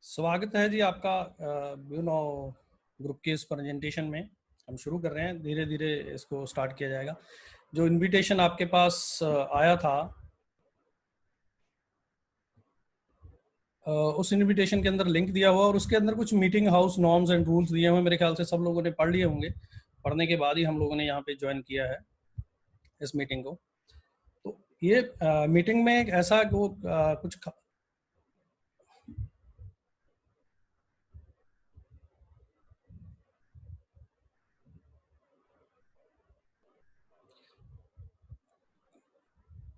स्वागत है जी आपका ब्यूनो ग्रुप के इस प्रेजेंटेशन में। हम शुरू कर रहे हैं, धीरे धीरे इसको स्टार्ट किया जाएगा। जो इनविटेशन आपके पास आया था, उस इनविटेशन के अंदर लिंक दिया हुआ और उसके अंदर कुछ meeting house norms and rules दिए हुए। मेरे ख्याल से सब लोगों ने पढ़ लिए होंगे। पढ़ने के बाद ही हम लोगों ने यहाँ पे ज्वाइन किया है इस मीटिंग को। तो ये मीटिंग में एक ऐसा कुछ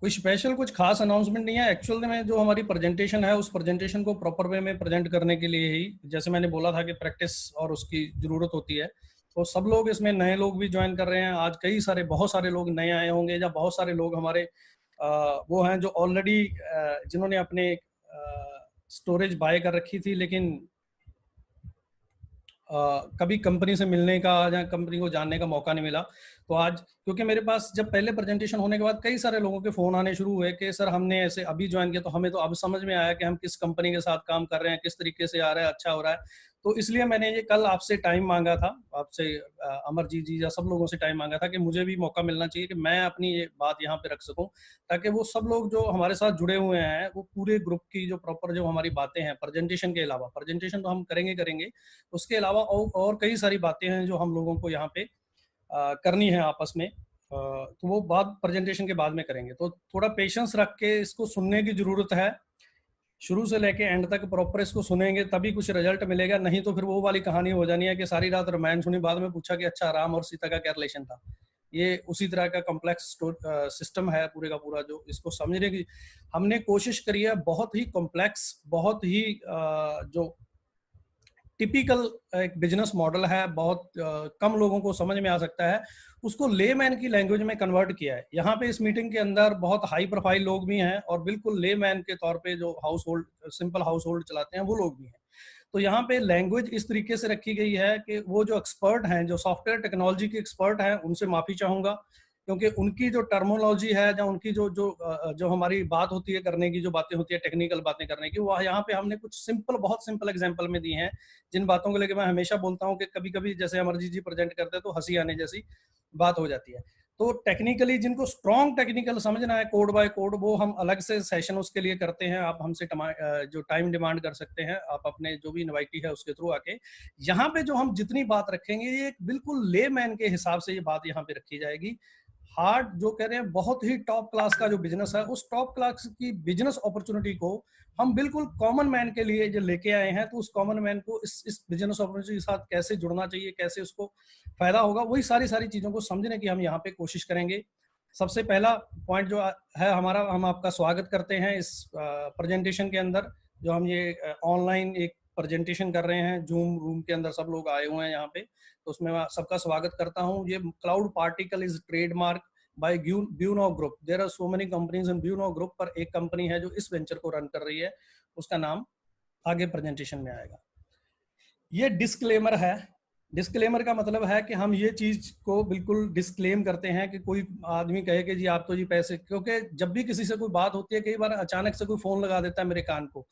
कोई स्पेशल कुछ खास अनाउंसमेंट नहीं है। एक्चुअल में जो हमारी प्रेजेंटेशन है, उस प्रेजेंटेशन को प्रॉपर वे में प्रेजेंट करने के लिए ही, जैसे मैंने बोला था कि प्रैक्टिस और उसकी ज़रूरत होती है, तो सब लोग इसमें, नए लोग भी ज्वाइन कर रहे हैं आज। बहुत सारे लोग नए आए होंगे, या बहुत सारे लोग हमारे वो हैं जो ऑलरेडी जिन्होंने अपने स्टोरेज बाय कर रखी थी, लेकिन कभी कंपनी से मिलने का या कंपनी को जानने का मौका नहीं मिला। तो आज, क्योंकि मेरे पास जब पहले प्रेजेंटेशन होने के बाद कई सारे लोगों के फ़ोन आने शुरू हुए कि सर हमने ऐसे अभी ज्वाइन किया, तो हमें तो अब समझ में आया कि हम किस कंपनी के साथ काम कर रहे हैं, किस तरीके से आ रहा है, अच्छा हो रहा है। तो इसलिए मैंने ये कल आपसे टाइम मांगा था, आपसे अमरजीत जी या सब लोगों से टाइम मांगा था कि मुझे भी मौका मिलना चाहिए कि मैं अपनी ये बात यहाँ पे रख सकूँ, ताकि वो सब लोग जो हमारे साथ जुड़े हुए हैं, वो पूरे ग्रुप की जो प्रॉपर जो हमारी बातें हैं, प्रेजेंटेशन के अलावा, प्रेजेंटेशन तो हम करेंगे, उसके अलावा और कई सारी बातें हैं जो हम लोगों को यहाँ पे करनी है आपस में। तो वो बात प्रेजेंटेशन के बाद में करेंगे। तो थोड़ा पेशेंस रख के इसको सुनने की ज़रूरत है। शुरू से लेके एंड तक प्रॉपर इसको सुनेंगे तभी कुछ रिजल्ट मिलेगा, नहीं तो फिर वो वाली कहानी हो जानी है कि सारी रात रामायण सुनी, बाद में पूछा कि अच्छा राम और सीता का क्या रिलेशन था। ये उसी तरह का कॉम्प्लेक्स सिस्टम है पूरे का पूरा, जो इसको समझने की हमने कोशिश करी है। बहुत ही कॉम्प्लेक्स, बहुत ही जो टिपिकल एक बिजनेस मॉडल है, बहुत कम लोगों को समझ में आ सकता है, उसको लेमैन की लैंग्वेज में कन्वर्ट किया है। यहाँ पे इस मीटिंग के अंदर बहुत हाई प्रोफाइल लोग भी हैं और बिल्कुल लेमैन के तौर पे जो house hold, simple house hold चलाते हैं, वो लोग भी हैं। तो यहाँ पे लैंग्वेज इस तरीके से रखी गई है कि वो जो एक्सपर्ट हैं, जो सॉफ्टवेयर टेक्नोलॉजी के एक्सपर्ट हैं, उनसे माफ़ी चाहूँगा, क्योंकि उनकी जो टर्मोलॉजी है, या उनकी जो हमारी बात होती है करने की, जो बातें होती है टेक्निकल बातें करने की, वह यहाँ पे हमने कुछ सिंपल, बहुत सिंपल एग्जांपल में दी हैं, जिन बातों को लेकर मैं हमेशा बोलता हूँ कि कभी कभी जैसे अमरजीत जी प्रेजेंट करते हैं तो हंसी आने जैसी बात हो जाती है। तो टेक्निकली जिनको स्ट्रॉन्ग टेक्निकल समझना है, कोड बाय कोड, वो हम अलग से सेशन उसके लिए करते हैं। आप हमसे जो टाइम डिमांड कर सकते हैं, आप अपने जो भी इनवाइटी है उसके थ्रू आके। यहाँ पे जो हम जितनी बात रखेंगे, ये बिल्कुल लेमैन के हिसाब से ये बात यहाँ पे रखी जाएगी। हार्ड जो कह रहे हैं, बहुत ही टॉप क्लास का जो बिजनेस है, उस टॉप क्लास की बिजनेस अपॉर्चुनिटी को हम बिल्कुल कॉमन मैन के लिए जो लेके आए हैं। तो उस कॉमन मैन को इस बिजनेस अपॉर्चुनिटी के साथ कैसे जुड़ना चाहिए, कैसे उसको फायदा होगा, वही सारी सारी चीजों को समझने की हम यहाँ पे कोशिश करेंगे। सबसे पहला पॉइंट जो है हमारा, हम आपका स्वागत करते हैं इस प्रेजेंटेशन के अंदर। जो हम ये ऑनलाइन एक प्रेजेंटेशन कर रहे हैं, जूम रूम के अंदर सब लोग आए हुए हैं यहाँ पे, तो उसमें मैं सबका स्वागत करता हूँ। ये cloud particle is trademark by Buono group. There are so many companies in Buono group, पर एक कंपनी है जो इस वेंचर को रन कर रही है, उसका नाम आगे प्रेजेंटेशन में आएगा। ये डिस्क्लेमर है। डिस्क्लेमर का मतलब है कि हम ये चीज को बिल्कुल डिस्क्लेम करते हैं कि कोई आदमी कहे कि जी आप तो जी पैसे, क्योंकि जब भी किसी से कोई बात होती है, कई बार अचानक से कोई फोन लगा देता है मेरे कान को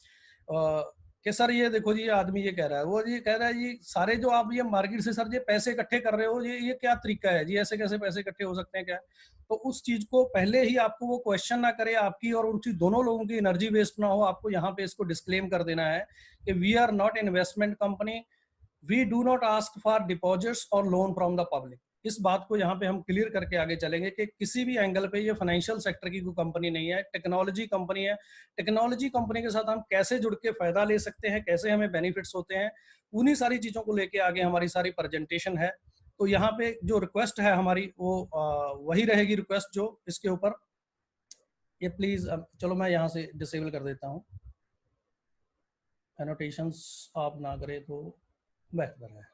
कि सर ये देखो जी, ये आदमी ये कह रहा है, वो ये कह रहा है जी, सारे जो आप ये मार्केट से सर ये पैसे इकट्ठे कर रहे हो, ये क्या तरीका है जी, ऐसे कैसे पैसे इकट्ठे हो सकते हैं क्या? तो उस चीज को पहले ही आपको वो क्वेश्चन ना करे, आपकी और उनकी दोनों लोगों की एनर्जी वेस्ट ना हो, आपको यहाँ पे इसको डिस्क्लेम कर देना है कि we are not investment company, we do not ask for deposits और लोन फ्रॉम द पब्लिक। इस बात को यहाँ पे हम क्लियर करके आगे चलेंगे कि किसी भी एंगल पे ये फाइनेंशियल सेक्टर की कोई कंपनी नहीं है, टेक्नोलॉजी कंपनी है। टेक्नोलॉजी कंपनी के साथ हम कैसे जुड़ के फायदा ले सकते हैं, कैसे हमें बेनिफिट्स होते हैं, उन्हीं सारी चीजों को लेके आगे हमारी सारी प्रेजेंटेशन है। तो यहाँ पे जो रिक्वेस्ट है हमारी, वो वही रहेगी रिक्वेस्ट जो इसके ऊपर। ये प्लीज, चलो मैं यहाँ से डिसेबल कर देता हूँ, एनोटेशंस आप ना करें तो बेहतर है।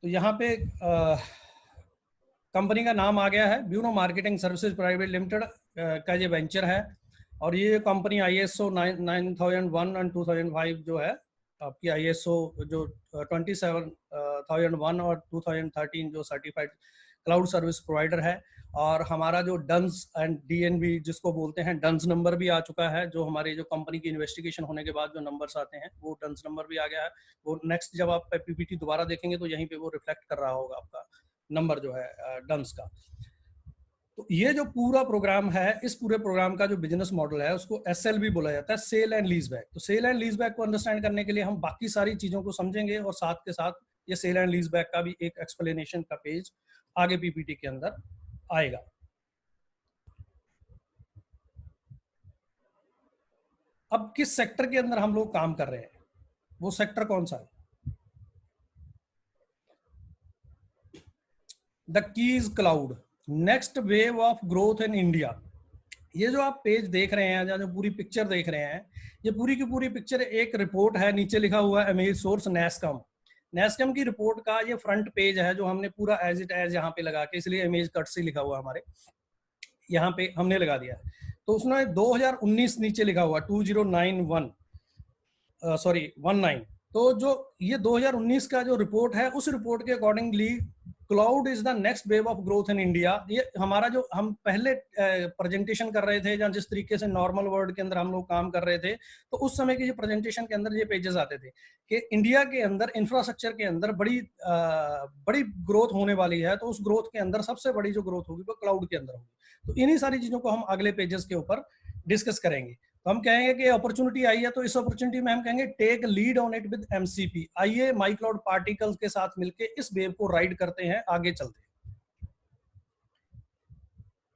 तो यहाँ पे कंपनी का नाम आ गया है, buono marketing services private limited का ये वेंचर है। और ये कंपनी ISO 9001 एंड 2005 जो है आपकी, ISO जो 27001 और 2013 जो सर्टिफाइड क्लाउड सर्विस प्रोवाइडर है। और हमारा जो डन्स एंड डीएनबी जिसको बोलते हैं, डन्स नंबर भी आ चुका है, जो हमारी जो कंपनी की इन्वेस्टिगेशन होने के बाद जो नंबर्स आते हैं वो डन्स नंबर भी आ गया है। वो नेक्स्ट जब आप पीपीटी दोबारा देखेंगे तो यहीं पे वो रिफ्लेक्ट कर रहा होगा आपका नंबर जो है डन्स का। तो ये जो पूरा प्रोग्राम है, इस पूरे प्रोग्राम का जो बिजनेस मॉडल है उसको एसएलवी बोला जाता है, सेल एंड लीज बैक। तो सेल एंड लीज बैक को अंडरस्टैंड करने के लिए हम बाकी सारी चीजों को समझेंगे और साथ के साथ ये सेल एंड लीज बैक का भी एक एक्सप्लेनेशन का पेज आगे पीपीटी के अंदर आएगा। अब किस सेक्टर के अंदर हम लोग काम कर रहे हैं, वो सेक्टर कौन सा है? The keys cloud, next wave of growth in India. ये जो आप पेज देख रहे हैं, जो पूरी पिक्चर देख रहे हैं, ये पूरी की पूरी पिक्चर एक रिपोर्ट है, नीचे लिखा हुआ है इमेज सोर्स नैस्कम। नैस्कम की रिपोर्ट का ये फ्रंट पेज है जो हमने पूरा एज इट एज यहाँ पे लगा के, इसलिए इमेज कट से लिखा हुआ हमारे यहाँ पे हमने लगा दिया है। तो उसमें 2019 नीचे लिखा हुआ 2091 सॉरी 19। तो जो ये 2019 का जो रिपोर्ट है, उस रिपोर्ट के accordingly cloud is the next wave of growth in India. ये हमारा जो हम पहले प्रेजेंटेशन कर रहे थे, या जिस तरीके से नॉर्मल वर्ड के अंदर हम लोग काम कर रहे थे, तो उस समय की जो प्रेजेंटेशन के अंदर ये पेजेस आते थे कि इंडिया के अंदर इंफ्रास्ट्रक्चर के अंदर बड़ी ग्रोथ होने वाली है। तो उस ग्रोथ के अंदर सबसे बड़ी जो ग्रोथ होगी वो क्लाउड के अंदर होगी। तो इन्हीं सारी चीजों को हम अगले पेजेस के ऊपर डिस्कस करेंगे। तो हम कहेंगे कि अपॉर्चुनिटी आई है, तो इस अपॉर्चुनिटी में हम कहेंगे take lead on it with MCP. आइए माई क्लाउड पार्टिकल्स के साथ मिलके इस वेव को राइड करते हैं, आगे चलते हैं।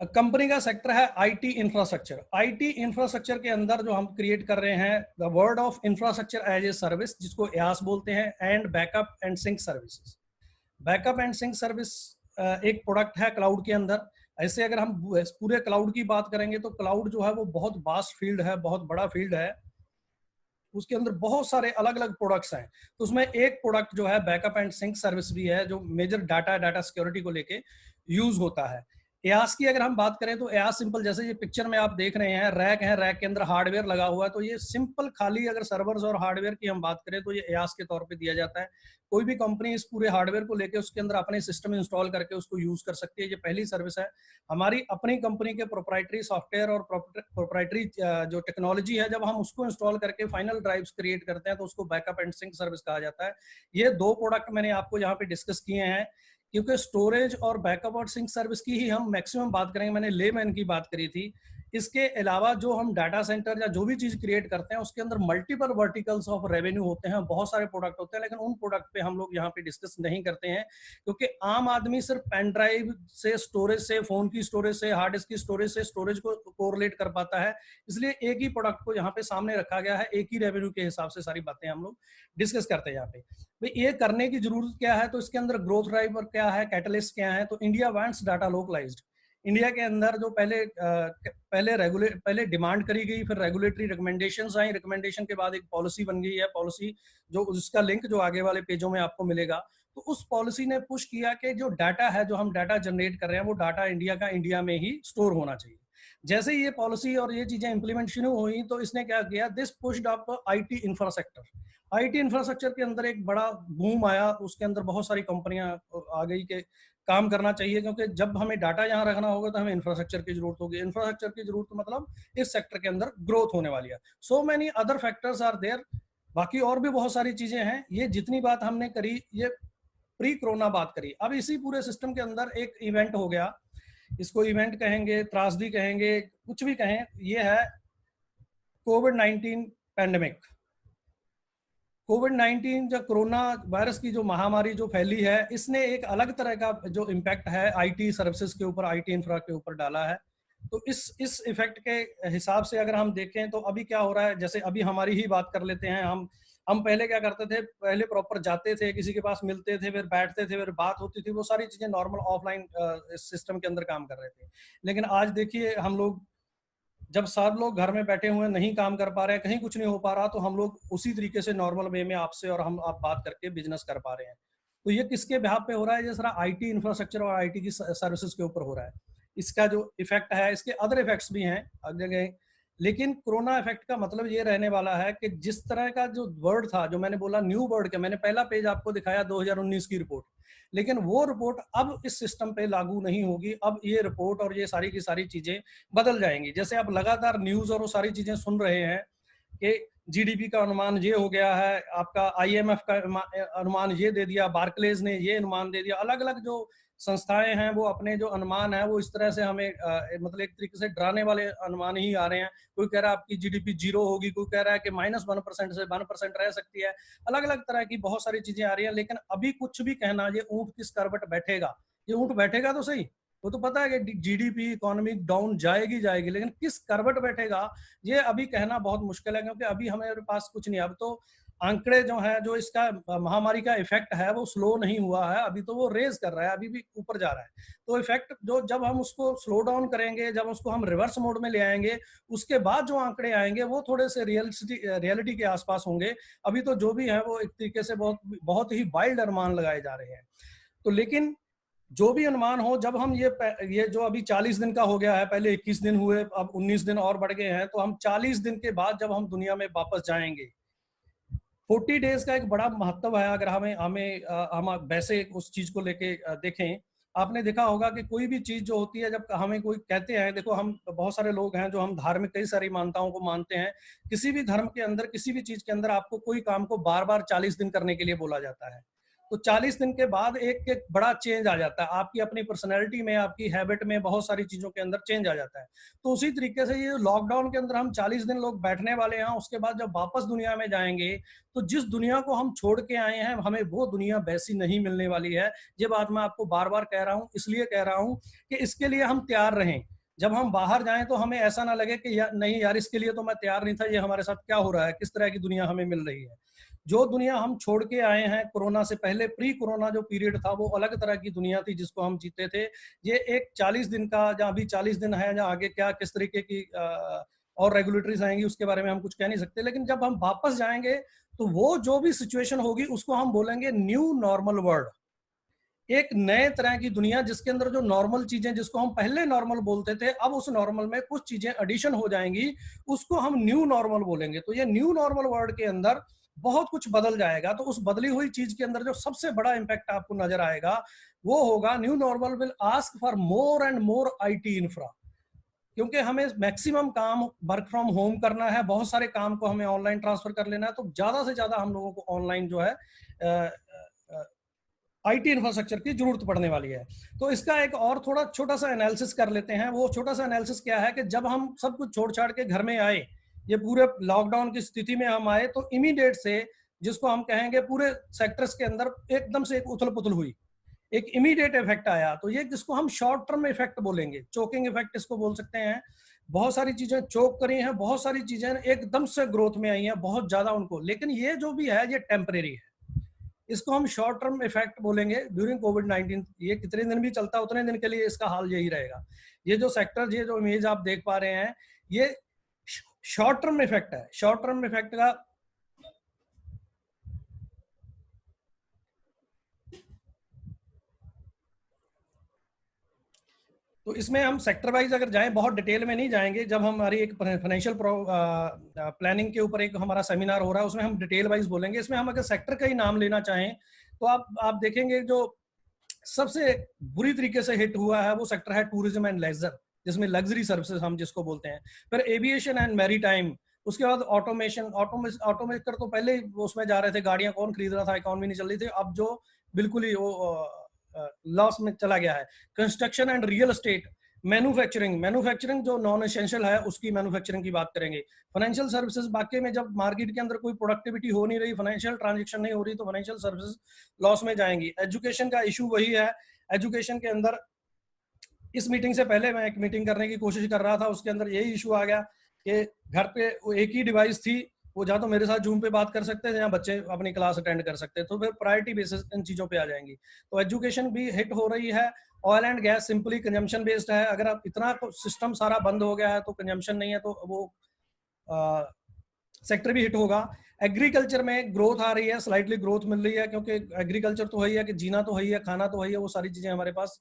कंपनी का सेक्टर है आईटी इंफ्रास्ट्रक्चर। आईटी इंफ्रास्ट्रक्चर के अंदर जो हम क्रिएट कर रहे हैं, the word of infrastructure as a service, जिसको एआस बोलते हैं, and backup and sync services. Backup and sync service एक प्रोडक्ट है क्लाउड के अंदर। ऐसे अगर हम पूरे क्लाउड की बात करेंगे तो क्लाउड जो है वो बहुत वास्ट फील्ड है, बहुत बड़ा फील्ड है। उसके अंदर बहुत सारे अलग अलग प्रोडक्ट्स हैं। तो उसमें एक प्रोडक्ट जो है बैकअप एंड सिंक सर्विस भी है, जो मेजर डाटा सिक्योरिटी को लेके यूज होता है। एआस की अगर हम बात करें तो एआस सिंपल, जैसे ये पिक्चर में आप देख रहे हैं, रैक है, रैक के अंदर हार्डवेयर लगा हुआ है। तो ये सिंपल खाली अगर सर्वर्स और हार्डवेयर की हम बात करें तो ये एआस के तौर पे दिया जाता है। कोई भी कंपनी इस पूरे हार्डवेयर को लेके उसके अंदर अपने सिस्टम इंस्टॉल करके उसको यूज कर सकती है। ये पहली सर्विस है। हमारी अपनी कंपनी के प्रोप्राइटरी सॉफ्टवेयर और प्रोप्राइटरी जो टेक्नोलॉजी है, जब हम उसको इंस्टॉल करके फाइनल ड्राइव्स क्रिएट करते हैं तो उसको बैकअप एंड सिंक सर्विस कहा जाता है। ये दो प्रोडक्ट मैंने आपको यहाँ पे डिस्कस किए हैं, क्योंकि स्टोरेज और बैकअप और सिंक सर्विस की ही हम मैक्सिमम बात करेंगे। मैंने लेमैन की बात करी थी। इसके अलावा जो हम डाटा सेंटर या जो भी चीज क्रिएट करते हैं उसके अंदर मल्टीपल वर्टिकल्स ऑफ रेवेन्यू होते हैं, बहुत सारे प्रोडक्ट होते हैं, लेकिन उन प्रोडक्ट पे हम लोग यहाँ पे डिस्कस नहीं करते हैं, क्योंकि आम आदमी सिर्फ पेन ड्राइव से स्टोरेज से, फोन की स्टोरेज से, हार्ड डिस्क की स्टोरेज से स्टोरेज को कोरिलेट कर पाता है। इसलिए एक ही प्रोडक्ट को यहाँ पे सामने रखा गया है, एक ही रेवेन्यू के हिसाब से सारी बातें हम लोग डिस्कस करते हैं यहाँ पे। भाई ये करने की जरूरत क्या है, तो इसके अंदर ग्रोथ ड्राइवर क्या है, कैटलिस्ट क्या है। तो India wants data localized. India के अंदर जो पहले डिमांड करी गई, फिर रेगुलेटरी रिकमेंडेशंस आई, रिकमेंडेशन के बाद एक पॉलिसी बन गई है। पॉलिसी जो उसका लिंक जो आगे वाले पेजों में आपको मिलेगा, तो उस पॉलिसी ने पुश किया कि जो डाटा है, जो हम डाटा जनरेट कर रहे हैं, वो डाटा इंडिया का इंडिया में ही स्टोर होना चाहिए। जैसे ही ये पॉलिसी और ये चीजें इंप्लीमेंट शुरू हुई तो इसने क्या किया, this pushed up IT infrastructure. IT infrastructure के अंदर एक बड़ा बूम आया, उसके अंदर बहुत सारी कंपनियां आ गई के काम करना चाहिए, क्योंकि जब हमें डाटा यहाँ रखना होगा तो हमें इंफ्रास्ट्रक्चर की जरूरत होगी। इंफ्रास्ट्रक्चर की जरूरत मतलब इस सेक्टर के अंदर ग्रोथ होने वाली है। So many other factors are there. बाकी और भी बहुत सारी चीजें हैं। ये जितनी बात हमने करी, ये प्री कोरोना बात करी। अब इसी पूरे सिस्टम के अंदर एक इवेंट हो गया, इसको इवेंट कहेंगे, त्रासदी कहेंगे, कुछ भी कहें, ये है कोविड-19 पैंडेमिक। कोविड-19 जो कोरोना वायरस की जो महामारी जो फैली है, इसने एक अलग तरह का जो इम्पैक्ट है आईटी सर्विसेज के ऊपर, आईटी इंफ्रा के ऊपर डाला है। तो इस इफेक्ट के हिसाब से अगर हम देखें तो अभी क्या हो रहा है, जैसे अभी हमारी ही बात कर लेते हैं। हम पहले क्या करते थे, पहले प्रॉपर जाते थे, किसी के पास मिलते थे, फिर बैठते थे, फिर बात होती थी, वो सारी चीजें नॉर्मल ऑफलाइन सिस्टम के अंदर काम कर रहे थे। लेकिन आज देखिए, हम लोग जब सब लोग घर में बैठे हुए नहीं काम कर पा रहे हैं, कहीं कुछ नहीं हो पा रहा, तो हम लोग उसी तरीके से नॉर्मल वे में आपसे और हम आप बात करके बिजनेस कर पा रहे हैं। तो ये किसके बिहाफ पे हो रहा है? ये सारा आईटी इंफ्रास्ट्रक्चर और आईटी की सर्विसेज के ऊपर हो रहा है। इसका जो इफेक्ट है, इसके अदर इफेक्ट्स भी हैं। अगर लेकिन कोरोना इफेक्ट का मतलब ये रहने वाला है कि जिस तरह का जो वर्ड था, जो मैंने बोला न्यू वर्ड के, मैंने पहला पेज आपको दिखाया 2019 की रिपोर्ट, लेकिन वो रिपोर्ट अब इस सिस्टम पे लागू नहीं होगी। अब ये रिपोर्ट और ये सारी की सारी चीजें बदल जाएंगी। जैसे आप लगातार न्यूज और वो सारी चीजें सुन रहे हैं कि जीडीपी का अनुमान ये हो गया है, आपका आईएमएफ का अनुमान ये दे दिया, बार्कलेज ने ये अनुमान दे दिया, अलग अलग जो संस्थाएं हैं वो अपने जो अनुमान है वो इस तरह से हमें मतलब एक तरीके से डराने वाले अनुमान ही आ रहे हैं। कोई कह रहा है आपकी जीडीपी 0 होगी, कोई कह रहा है कि -1% से 1% रह सकती है, अलग अलग तरह की बहुत सारी चीजें आ रही हैं। लेकिन अभी कुछ भी कहना, ये ऊंट किस करवट बैठेगा, ये ऊंट बैठेगा तो सही, वो तो पता है कि जीडीपी इकोनॉमी डाउन जाएगी जाएगी, लेकिन किस करवट बैठेगा ये अभी कहना बहुत मुश्किल है, क्योंकि अभी हमारे पास कुछ नहीं। अब तो आंकड़े जो है, जो इसका महामारी का इफेक्ट है वो स्लो नहीं हुआ है, अभी तो वो रेज कर रहा है, अभी भी ऊपर जा रहा है। तो इफेक्ट जो, जब हम उसको स्लो डाउन करेंगे, जब उसको हम रिवर्स मोड में ले आएंगे, उसके बाद जो आंकड़े आएंगे वो थोड़े से रियलिटी के आसपास होंगे। अभी तो जो भी है वो एक तरीके से बहुत बहुत ही वाइल्ड अनुमान लगाए जा रहे हैं। तो लेकिन जो भी अनुमान हो, जब हम ये जो अभी 40 दिन का हो गया है, पहले 21 दिन हुए, अब 19 दिन और बढ़ गए हैं, तो हम 40 दिन के बाद जब हम दुनिया में वापस जाएंगे, 40 डेज का एक बड़ा महत्व है। अगर हमें हमें हम वैसे उस चीज को लेके देखें, आपने देखा होगा कि कोई भी चीज जो होती है, जब हमें कोई कहते हैं, देखो हम बहुत सारे लोग हैं जो हम धार्मिक कई सारी मान्यताओं को मानते हैं, किसी भी धर्म के अंदर, किसी भी चीज के अंदर आपको कोई काम को बार बार 40 दिन करने के लिए बोला जाता है। तो 40 दिन के बाद एक एक बड़ा चेंज आ जाता है आपकी अपनी पर्सनैलिटी में, आपकी हैबिट में, बहुत सारी चीजों के अंदर चेंज आ जाता है। तो उसी तरीके से ये लॉकडाउन के अंदर हम 40 दिन लोग बैठने वाले हैं, उसके बाद जब वापस दुनिया में जाएंगे तो जिस दुनिया को हम छोड़ के आए हैं, हमें वो दुनिया वैसी नहीं मिलने वाली है। ये बात मैं आपको बार बार कह रहा हूँ, इसलिए कह रहा हूँ कि इसके लिए हम तैयार रहें। जब हम बाहर जाएं तो हमें ऐसा ना लगे कि नहीं यार, इसके लिए तो मैं तैयार नहीं था, ये हमारे साथ क्या हो रहा है, किस तरह की दुनिया हमें मिल रही है। जो दुनिया हम छोड़ के आए हैं कोरोना से पहले, प्री कोरोना जो पीरियड था, वो अलग तरह की दुनिया थी जिसको हम जीते थे। ये एक 40 दिन का, जहाँ अभी 40 दिन है, जहाँ आगे क्या किस तरीके की और रेगुलेटरीज आएंगी उसके बारे में हम कुछ कह नहीं सकते। लेकिन जब हम वापस जाएंगे तो वो जो भी सिचुएशन होगी उसको हम बोलेंगे न्यू नॉर्मल वर्ल्ड, एक नए तरह की दुनिया जिसके अंदर जो नॉर्मल चीजें, जिसको हम पहले नॉर्मल बोलते थे, अब उस नॉर्मल में कुछ चीजें एडिशन हो जाएंगी, उसको हम न्यू नॉर्मल बोलेंगे। तो ये न्यू नॉर्मल वर्ल्ड के अंदर बहुत कुछ बदल जाएगा। तो उस बदली हुई चीज के अंदर जो सबसे बड़ा इंपैक्ट आपको नजर आएगा वो होगा, new normal will ask for more and more IT infra, क्योंकि हमें मैक्सिमम काम वर्क फ्रॉम होम करना है, बहुत सारे काम को हमें ऑनलाइन ट्रांसफर कर लेना है। तो ज्यादा से ज्यादा हम लोगों को ऑनलाइन जो है आईटी इंफ्रास्ट्रक्चर की जरूरत पड़ने वाली है। तो इसका एक और थोड़ा छोटा सा एनालिसिस कर लेते हैं। वो छोटा सा एनालिसिस क्या है कि जब हम सब कुछ छोड़ छाड़ के घर में आए, ये पूरे लॉकडाउन की स्थिति में हम आए, तो इमीडिएट से जिसको हम कहेंगे पूरे सेक्टर्स के अंदर एकदम से एक उथल पुथल हुई, एक इमीडिएट इफेक्ट आया। तो ये जिसको हम शॉर्ट टर्म इफेक्ट बोलेंगे, चोकिंग इफेक्ट इसको बोल सकते हैं। बहुत सारी चीजें चोक करी हैं, बहुत सारी चीजें एकदम से ग्रोथ में आई हैं, बहुत ज्यादा उनको। लेकिन ये जो भी है ये टेम्परेरी है, इसको हम शॉर्ट टर्म इफेक्ट बोलेंगे ड्यूरिंग कोविड-19। ये कितने दिन भी चलता है उतने दिन के लिए इसका हाल यही रहेगा। ये जो सेक्टर, ये जो इमेज आप देख पा रहे हैं, ये शॉर्ट टर्म इफेक्ट है। शॉर्ट टर्म इफेक्ट का तो इसमें हम सेक्टर वाइज अगर जाएं, बहुत डिटेल में नहीं जाएंगे। जब हमारी एक फाइनेंशियल प्लानिंग के ऊपर एक हमारा सेमिनार हो रहा है, उसमें हम डिटेल वाइज बोलेंगे। इसमें हम अगर सेक्टर का ही नाम लेना चाहें तो आप देखेंगे जो सबसे बुरी तरीके से हिट हुआ है वो सेक्टर है टूरिज्म एंड लेजर, जिसमें लग्जरी सर्विसेज हम जिसको बोलते हैं। फिर एविएशन एंड मैरी टाइम, उसके बाद ऑटोमेशन। ऑटोमेकर तो पहले उसमें जा रहे थे, गाड़ियां कौन खरीद रहा था, इकोनॉमी नहीं चल रही थी, अब जो बिल्कुल ही वो लॉस में चला गया है। Construction and real estate, manufacturing जो नॉन एसेंशियल है उसकी मैन्युफैक्चरिंग की बात करेंगे। फाइनेंशियल सर्विसेज, बाकी में जब मार्केट के अंदर कोई प्रोडक्टिविटी हो नहीं रही, फाइनेंशियल ट्रांजेक्शन नहीं हो रही, तो फाइनेंशियल सर्विसेज लॉस में जाएंगी। एजुकेशन का इशू वही है। एजुकेशन के अंदर इस मीटिंग से पहले मैं एक मीटिंग करने की कोशिश कर रहा था, उसके अंदर यही इशू आ गया कि घर पे एक ही डिवाइस थी, वो जहाँ तो मेरे साथ जूम पे बात कर सकते थे, या बच्चे अपनी क्लास अटेंड कर सकते, तो फिर प्रायोरिटी बेसिस इन चीज़ों पे आ जाएंगी। तो एजुकेशन भी हिट हो रही है। Oil and gas simply consumption based है, अगर आप इतना सिस्टम सारा बंद हो गया है तो कंजम्पशन नहीं है, तो वो सेक्टर भी हिट होगा। एग्रीकल्चर में ग्रोथ आ रही है, स्लाइटली ग्रोथ मिल रही है, क्योंकि एग्रीकल्चर तो वही है कि जीना तो वही है, खाना तो वही है, वो सारी चीज़ें हमारे पास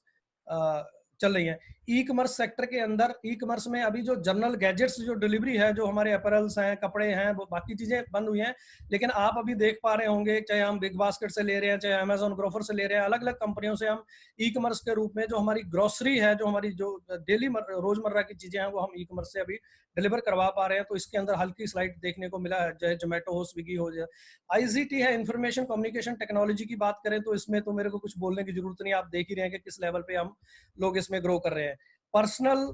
चल रही हैं। ई कमर्स सेक्टर के अंदर, ई कमर्स में अभी जो जनरल गैजेट्स जो डिलीवरी है, जो हमारे अपैरल्स हैं, कपड़े हैं, वो बाकी चीजें बंद हुई हैं, लेकिन आप अभी देख पा रहे होंगे, चाहे हम बिग बास्केट से ले रहे हैं, चाहे अमेजोन ग्रोफर से ले रहे हैं, अलग अलग कंपनियों से हम ई कमर्स के रूप में जो हमारी ग्रोसरी है, जो हमारी जो डेली रोजमर्रा की चीजें हैं, वो हम ई कमर्स से अभी डिलीवर करवा पा रहे हैं। तो इसके अंदर हल्की स्लाइड देखने को मिला है, चाहे जोमेटो हो, स्विगी हो जाए। आईसीटी है, इंफॉर्मेशन कम्युनिकेशन टेक्नोलॉजी की बात करें तो इसमें तो मेरे को कुछ बोलने की जरूरत नहीं, आप देख ही रहे हैं कि किस लेवल पे हम लोग इसमें ग्रो कर रहे हैं। Personal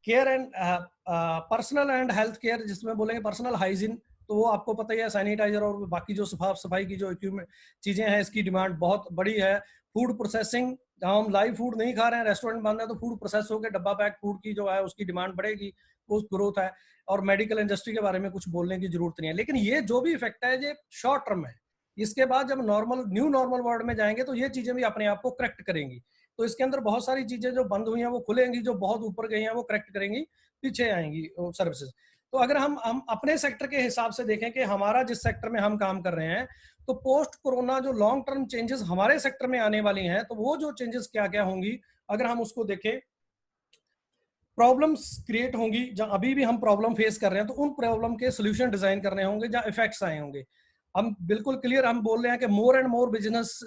care and personal and health care, जिसमें बोलेंगे पर्सनल हाइजीन, तो वो आपको पता ही है, सैनिटाइजर और बाकी जो साफ सफाई की जो इक्विपमेंट चीजें हैं, इसकी डिमांड बहुत बड़ी है। फूड प्रोसेसिंग, जहाँ हम लाइव फूड नहीं खा रहे हैं, रेस्टोरेंट बंद है, तो फूड प्रोसेस होकर डब्बा पैक फूड की जो है उसकी डिमांड बढ़ेगी, वो ग्रोथ है। और मेडिकल इंडस्ट्री के बारे में कुछ बोलने की जरूरत नहीं है। लेकिन ये जो भी इफेक्ट है ये शॉर्ट टर्म है, इसके बाद जब नॉर्मल न्यू नॉर्मल वर्ल्ड में जाएंगे तो ये चीजें भी अपने आप को करेक्ट करेंगी। तो इसके अंदर बहुत सारी चीजें जो बंद हुई हैं वो खुलेंगी, जो बहुत ऊपर गई हैं वो करेक्ट करेंगी, पीछे आएंगी सर्विसेज। तो अगर हम अपने सेक्टर के हिसाब से देखें कि हमारा जिस सेक्टर में हम काम कर रहे हैं, तो पोस्ट कोरोना जो लॉन्ग टर्म चेंजेस हमारे सेक्टर में आने वाली हैं, तो वो जो चेंजेस क्या क्या होंगी अगर हम उसको देखें। प्रॉब्लम्स क्रिएट होंगी, जहां अभी भी हम प्रॉब्लम फेस कर रहे हैं, तो उन प्रॉब्लम के सोल्यूशन डिजाइन करने होंगे जहां इफेक्ट्स आए होंगे। हम बिल्कुल क्लियर हम बोल रहे हैं कि more and more business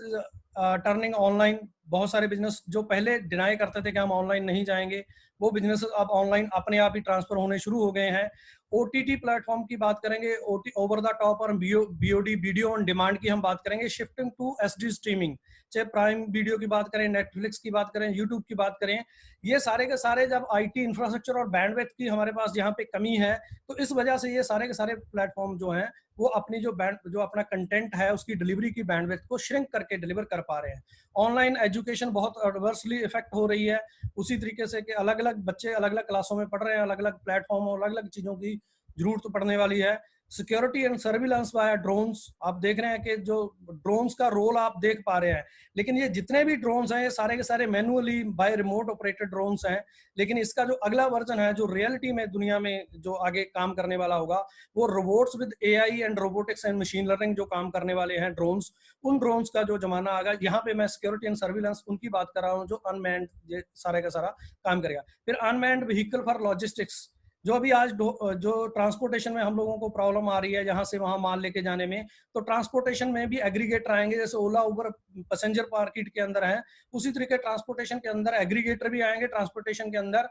turning online. बहुत सारे बिजनेस जो पहले डिनाई करते थे कि हम ऑनलाइन नहीं जाएंगे, वो बिजनेस अब ऑनलाइन अपने आप ही ट्रांसफर होने शुरू हो गए हैं। ओटीटी प्लेटफॉर्म की बात करेंगे, ओवर द टॉप और बीओडी वीडियो ऑन डिमांड की हम बात करेंगे, शिफ्टिंग टू एसडी स्ट्रीमिंग, चाहे प्राइम वीडियो की बात करें, नेटफ्लिक्स की बात करें, यूट्यूब की बात करें, ये सारे के सारे जब आईटी इंफ्रास्ट्रक्चर और बैंडविड्थ की हमारे पास यहाँ पे कमी है, तो इस वजह से ये सारे के सारे प्लेटफॉर्म जो हैं वो अपनी जो अपना कंटेंट है उसकी डिलीवरी की बैंडविड्थ को श्रिंक करके डिलीवर कर पा रहे हैं। ऑनलाइन एजुकेशन बहुत एडवर्सली इफेक्ट हो रही है, उसी तरीके से कि अलग अलग बच्चे अलग अलग क्लासों में पढ़ रहे हैं, अलग अलग प्लेटफॉर्म और अलग अलग चीजों की जरूरत पड़ने वाली है। Security and surveillance via drones, आप देख रहे हैं कि जो ड्रोन्स का रोल आप देख पा रहे हैं, लेकिन ये जितने भी ड्रोन्स हैं ये सारे के सारे manually by remote operated drones हैं। लेकिन इसका जो अगला वर्जन है, जो रियलिटी में दुनिया में जो आगे काम करने वाला होगा, वो robots with AI and robotics and machine learning जो काम करने वाले हैं ड्रोन्स, उन ड्रोन्स का जो जमाना आएगा। यहाँ पे मैं सिक्योरिटी एंड सर्विलांस उनकी बात कर रहा हूँ जो अनमैन्ड ये सारे का सारा काम करेगा। फिर अनमैन्ड व्हीकल फॉर लॉजिस्टिक्स, जो अभी आज जो ट्रांसपोर्टेशन में हम लोगों को प्रॉब्लम आ रही है यहाँ से वहां माल लेके जाने में, तो ट्रांसपोर्टेशन में भी एग्रीगेटर आएंगे, जैसे ओला उबर पैसेंजर मार्केट के अंदर है, उसी तरीके ट्रांसपोर्टेशन के अंदर एग्रीगेटर भी आएंगे, ट्रांसपोर्टेशन के अंदर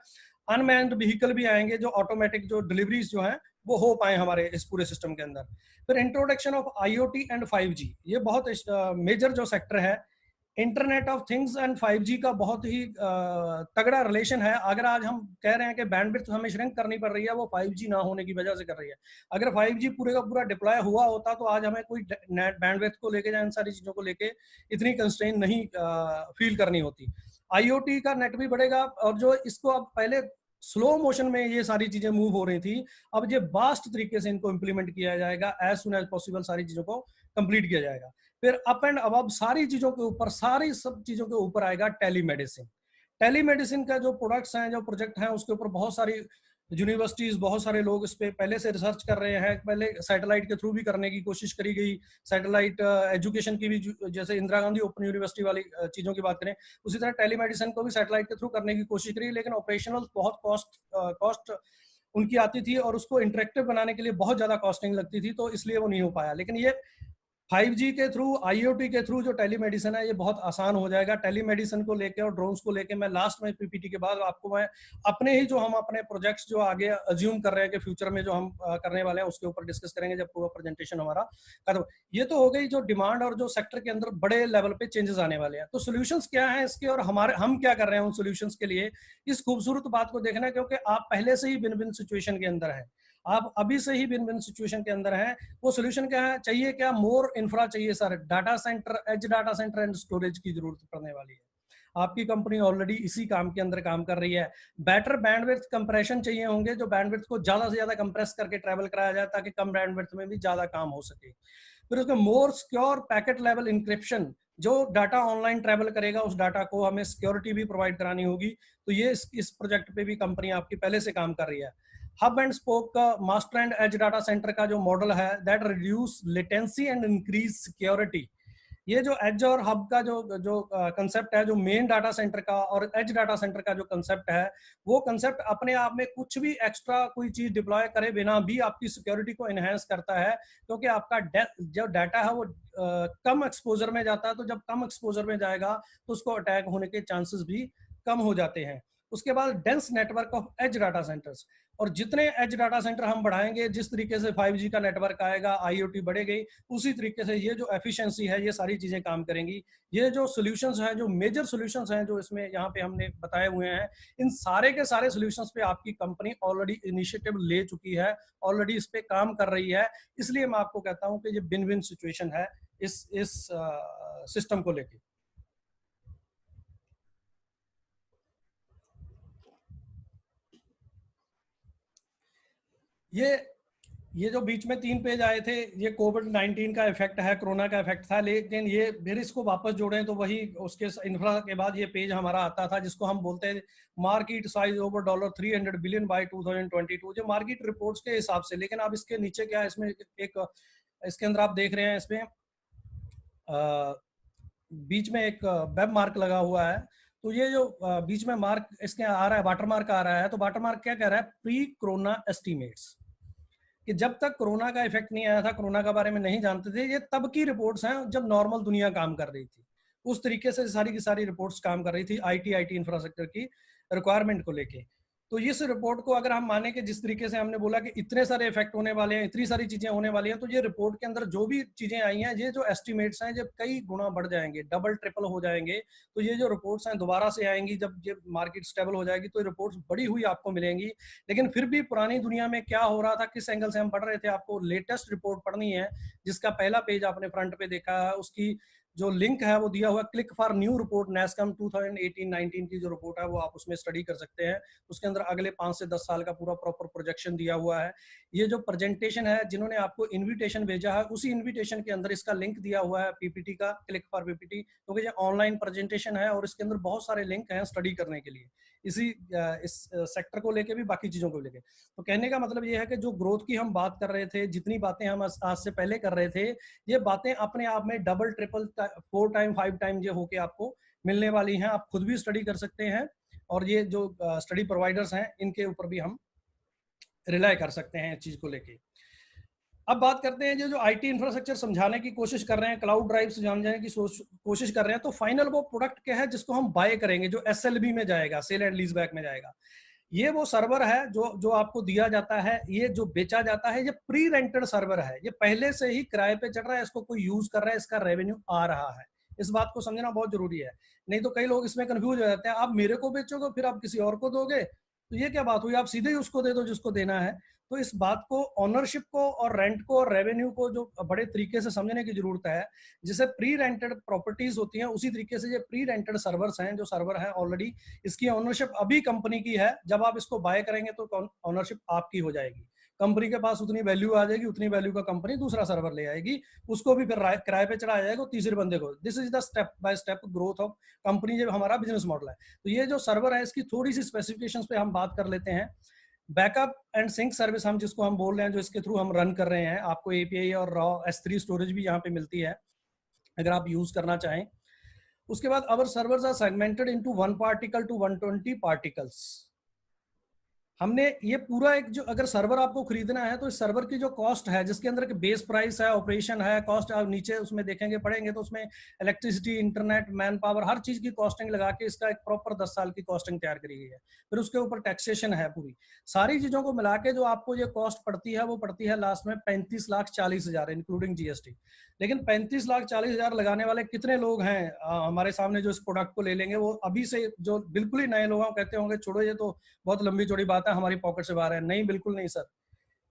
अनमैन्ड व्हीकल भी आएंगे, जो ऑटोमेटिक जो डिलीवरीज जो है वो हो पाए हमारे इस पूरे सिस्टम के अंदर। फिर introduction of IoT and 5G, ये बहुत मेजर जो सेक्टर है। Internet of things and 5G का बहुत ही तगड़ा रिलेशन है। अगर आज हम कह रहे हैं कि बैंडविड्थ हमें श्रिंक करनी पड़ रही है, वो 5G ना होने की वजह से कर रही है। अगर 5G पूरे का पूरा डिप्लॉय हुआ होता तो आज हमें कोई नेट बैंडविड्थ को लेके या इन सारी चीजों को लेके इतनी कंस्ट्रेन नहीं फील करनी होती। आईओटी का नेट भी बढ़ेगा, और जो इसको अब पहले स्लो मोशन में ये सारी चीजें मूव हो रही थी, अब ये वास्ट तरीके से इनको इम्प्लीमेंट किया जाएगा, एज सुन एज पॉसिबल सारी चीजों को कंप्लीट किया जाएगा। फिर अप एंड अब सारी चीजों के ऊपर, सारी सब चीजों के ऊपर आएगा टेलीमेडिसिन। टेलीमेडिसिन का जो प्रोडक्ट्स हैं, जो प्रोजेक्ट हैं, उसके ऊपर बहुत सारी यूनिवर्सिटीज, बहुत सारे लोग इस पे पहले से रिसर्च कर रहे हैं। पहले सैटेलाइट के थ्रू भी करने की कोशिश करी गई, सैटेलाइट एजुकेशन की भी, जैसे इंदिरा गांधी ओपन यूनिवर्सिटी वाली चीजों की बात करें, उसी तरह टेलीमेडिसिन को भी सैटेलाइट के थ्रू करने की कोशिश करी, लेकिन ऑपरेशनल बहुत कॉस्ट उनकी आती थी और उसको इंटरेक्टिव बनाने के लिए बहुत ज्यादा कॉस्टिंग लगती थी, तो इसलिए वो नहीं हो पाया। लेकिन ये 5G के थ्रू, आईओटी के थ्रू जो टेलीमेडिसिन है, ये बहुत आसान हो जाएगा। टेलीमेडिसिन को लेके और ड्रोन्स को लेके मैं लास्ट में पीपीटी के बाद आपको मैं अपने ही जो हम अपने प्रोजेक्ट्स जो आगे अज्यूम कर रहे हैं कि फ्यूचर में जो हम करने वाले हैं उसके ऊपर डिस्कस करेंगे जब पूरा प्रेजेंटेशन हमारा खत्म। ये तो हो गई जो डिमांड और जो सेक्टर के अंदर बड़े लेवल पे चेंजेस आने वाले हैं। तो सोल्यूशंस क्या है इसके, और हम क्या कर रहे हैं उन सोल्यूशंस के लिए, इस खूबसूरत बात को देखना है, क्योंकि आप पहले से ही बिन बिन सिचुएशन के अंदर है, आप अभी से ही बिन बिन सिचुएशन के अंदर हैं। वो सोल्यूशन क्या है, चाहिए क्या, मोर इंफ्रा चाहिए sir, data center, edge data center and storage की जरूरत पड़ने वाली है। आपकी कंपनी ऑलरेडी इसी काम के अंदर काम कर रही है। बेटर बैंडविड्थ कंप्रेशन चाहिए होंगे, जो बैंडविड्थ को ज्यादा से ज्यादा कंप्रेस करके ट्रैवल कराया जाए ताकि कम बैंडविड्थ में भी ज्यादा काम हो सके। फिर उसमें more secure packet level encryption, जो डाटा ऑनलाइन ट्रैवल करेगा उस डाटा को हमें सिक्योरिटी भी प्रोवाइड करानी होगी। तो ये इस प्रोजेक्ट पे भी कंपनी आपकी पहले से काम कर रही है। हब एंड स्पोक का master and edge data center का जो मॉडल है, that reduce latency and increase security. ये जो एज और हब का जो जो कंसेप्ट है, जो मेन डाटा सेंटर का और एज डाटा सेंटर का जो कंसेप्ट है, वो कंसेप्ट अपने आप में कुछ भी एक्स्ट्रा कोई चीज डिप्लॉय करे बिना भी आपकी सिक्योरिटी को एनहेंस करता है, क्योंकि आपका जो डाटा है वो कम एक्सपोजर में जाता है। तो जब कम एक्सपोजर में जाएगा तो उसको अटैक होने के चांसेस भी कम हो जाते हैं। उसके बाद dense network of edge data centers, और जितने एज डाटा सेंटर हम बढ़ाएंगे, जिस तरीके से 5G का नेटवर्क आएगा, IoT बढ़ेगी, उसी तरीके से ये जो एफिशिएंसी है, ये सारी चीजें काम करेंगी। ये जो सॉल्यूशंस हैं, जो मेजर सॉल्यूशंस हैं जो इसमें यहाँ पे हमने बताए हुए हैं, इन सारे के सारे सॉल्यूशंस पे आपकी कंपनी ऑलरेडी इनिशिएटिव ले चुकी है, ऑलरेडी इस पे काम कर रही है। इसलिए मैं आपको कहता हूँ कि ये विन विन सिचुएशन है इस सिस्टम को लेके। ये जो बीच में 3 पेज आए थे, ये कोविड-19 का इफेक्ट है, कोरोना का इफेक्ट था, लेकिन ये फिर इसको वापस जोड़ें तो वही उसके इंफ्रा के बाद ये पेज हमारा आता था, जिसको हम बोलते हैं market size over $300 billion bye 2022, जो मार्केट रिपोर्ट्स के हिसाब से। लेकिन अब इसके नीचे क्या है, इसमें एक इसके अंदर आप देख रहे हैं, इसमें बीच में एक वेब मार्क लगा हुआ है। तो ये जो बीच में मार्क इसके आ रहा है, वाटर मार्क आ रहा है, तो वाटर मार्क क्या कह रहा है? प्री कोरोना एस्टिमेट्स, कि जब तक कोरोना का इफेक्ट नहीं आया था, कोरोना के बारे में नहीं जानते थे, ये तब की रिपोर्ट्स हैं जब नॉर्मल दुनिया काम कर रही थी। उस तरीके से सारी की सारी रिपोर्ट्स काम कर रही थी आईटी इंफ्रास्ट्रक्चर की रिक्वायरमेंट को लेके। तो इस रिपोर्ट को अगर हम माने कि जिस तरीके से हमने बोला कि इतने सारे इफेक्ट होने वाले हैं, इतनी सारी चीजें होने वाली हैं, तो ये रिपोर्ट के अंदर जो भी चीजें आई हैं, ये जो एस्टिमेट्स हैं, जब कई गुना बढ़ जाएंगे, डबल ट्रिपल हो जाएंगे। तो ये जो रिपोर्ट्स हैं दोबारा से आएंगी, जब ये मार्केट स्टेबल हो जाएगी तो रिपोर्ट्स बढ़ी हुई आपको मिलेंगी। लेकिन फिर भी पुरानी दुनिया में क्या हो रहा था, किस एंगल से हम पढ़ रहे थे, आपको लेटेस्ट रिपोर्ट पढ़नी है, जिसका पहला पेज आपने फ्रंट पे देखा है, उसकी जो लिंक है वो दिया हुआ, क्लिक फॉर न्यू रिपोर्ट नेस्कम 2018-19 की जो रिपोर्ट है वो आप उसमें स्टडी कर सकते हैं। उसके अंदर अगले 5 से 10 साल का पूरा प्रॉपर प्रोजेक्शन दिया हुआ है। ये जो प्रेजेंटेशन है, जिन्होंने आपको इनविटेशन भेजा है, उसी इनविटेशन के अंदर इसका लिंक दिया हुआ है, पीपीटी का, क्लिक फॉर पीपीटी, क्योंकि ये ऑनलाइन प्रेजेंटेशन है और इसके अंदर बहुत सारे लिंक हैं स्टडी करने के लिए, इस सेक्टर को लेके भी, बाकी चीजों को लेके। तो कहने का मतलब ये है कि जो ग्रोथ की हम बात कर रहे थे, जितनी बातें हम आज से पहले कर रहे थे, ये बातें अपने आप में डबल ट्रिपल 4 टाइम 5 टाइम ये होके आपको मिलने वाली हैं। आप खुद भी स्टडी कर सकते हैं, और ये जो स्टडी प्रोवाइडर्स हैं, इनके ऊपर भी हम रिलाय कर सकते हैं इस चीज को लेके। अब बात करते हैं जो आईटी इंफ्रास्ट्रक्चर समझाने की कोशिश कर रहे हैं, क्लाउड ड्राइव समझाने की कोशिश कर रहे हैं, तो फाइनल वो प्रोडक्ट क्या है जिसको हम बाय करेंगे, जो एसएलबी में जाएगा, सेल एंड लीज बैक में जाएगा। ये वो सर्वर है जो आपको दिया जाता है, ये जो बेचा जाता है, ये प्री रेंटेड सर्वर है, ये पहले से ही किराए पे चढ़ रहा है, इसको कोई यूज कर रहा है, इसका रेवेन्यू आ रहा है। इस बात को समझना बहुत जरूरी है, नहीं तो कई लोग इसमें कंफ्यूज हो जाते हैं। आप मेरे को बेचोगे फिर आप किसी और को दोगे, तो ये क्या बात हुई? आप सीधे ही उसको दे दो जिसको देना है। तो इस बात को, ऑनरशिप को और रेंट को और रेवेन्यू को जो बड़े तरीके से समझने की जरूरत है। जैसे प्री रेंटेड प्रॉपर्टीज होती हैं, उसी तरीके से ये प्री रेंटेड सर्वर्स हैं, जो सर्वर है ऑलरेडी, इसकी ऑनरशिप अभी कंपनी की है। जब आप इसको बाय करेंगे तो ऑनरशिप आपकी हो जाएगी, कंपनी के पास उतनी वैल्यू आ जाएगी, उतनी वैल्यू का कंपनी दूसरा सर्वर ले आएगी, उसको भी फिर किराए पे चढ़ाया जाएगा तीसरे बंदे को। This is the step by step growth of company, जो हमारा बिजनेस मॉडल है। तो ये जो सर्वर है, इसकी थोड़ी सी स्पेसिफिकेशंस पे हम बात कर लेते हैं। बैकअप एंड सिंक सर्विस हम जिसको हम बोल रहे हैं, जो इसके थ्रू हम रन कर रहे हैं, आपको एपीआई और रॉ S3 स्टोरेज भी यहाँ पे मिलती है अगर आप यूज करना चाहें। उसके बाद our servers are segmented into 1 particle to 120 particles. हमने ये पूरा एक, जो अगर सर्वर आपको खरीदना है तो इस सर्वर की जो कॉस्ट है, जिसके अंदर के बेस प्राइस है, ऑपरेशन है, कॉस्ट आप नीचे उसमें देखेंगे, पढ़ेंगे, तो उसमें इलेक्ट्रिसिटी, इंटरनेट, मैन पावर, हर चीज की कॉस्टिंग लगा के इसका एक प्रॉपर 10 साल की कॉस्टिंग तैयार करी गई है। फिर उसके ऊपर टैक्सेशन है, पूरी सारी चीजों को मिला के जो आपको ये कॉस्ट पड़ती है, वो पड़ती है लास्ट में 35,40,000 इंक्लूडिंग जीएसटी। लेकिन 35,40,000 लगाने वाले कितने लोग हैं हमारे सामने जो इस प्रोडक्ट को ले लेंगे? वो अभी से जो बिल्कुल ही नए लोग कहते होंगे छोड़ो, ये तो बहुत लंबी चौड़ी बात है, हमारी पॉकेट से बाहर है। नहीं, बिल्कुल नहीं सर।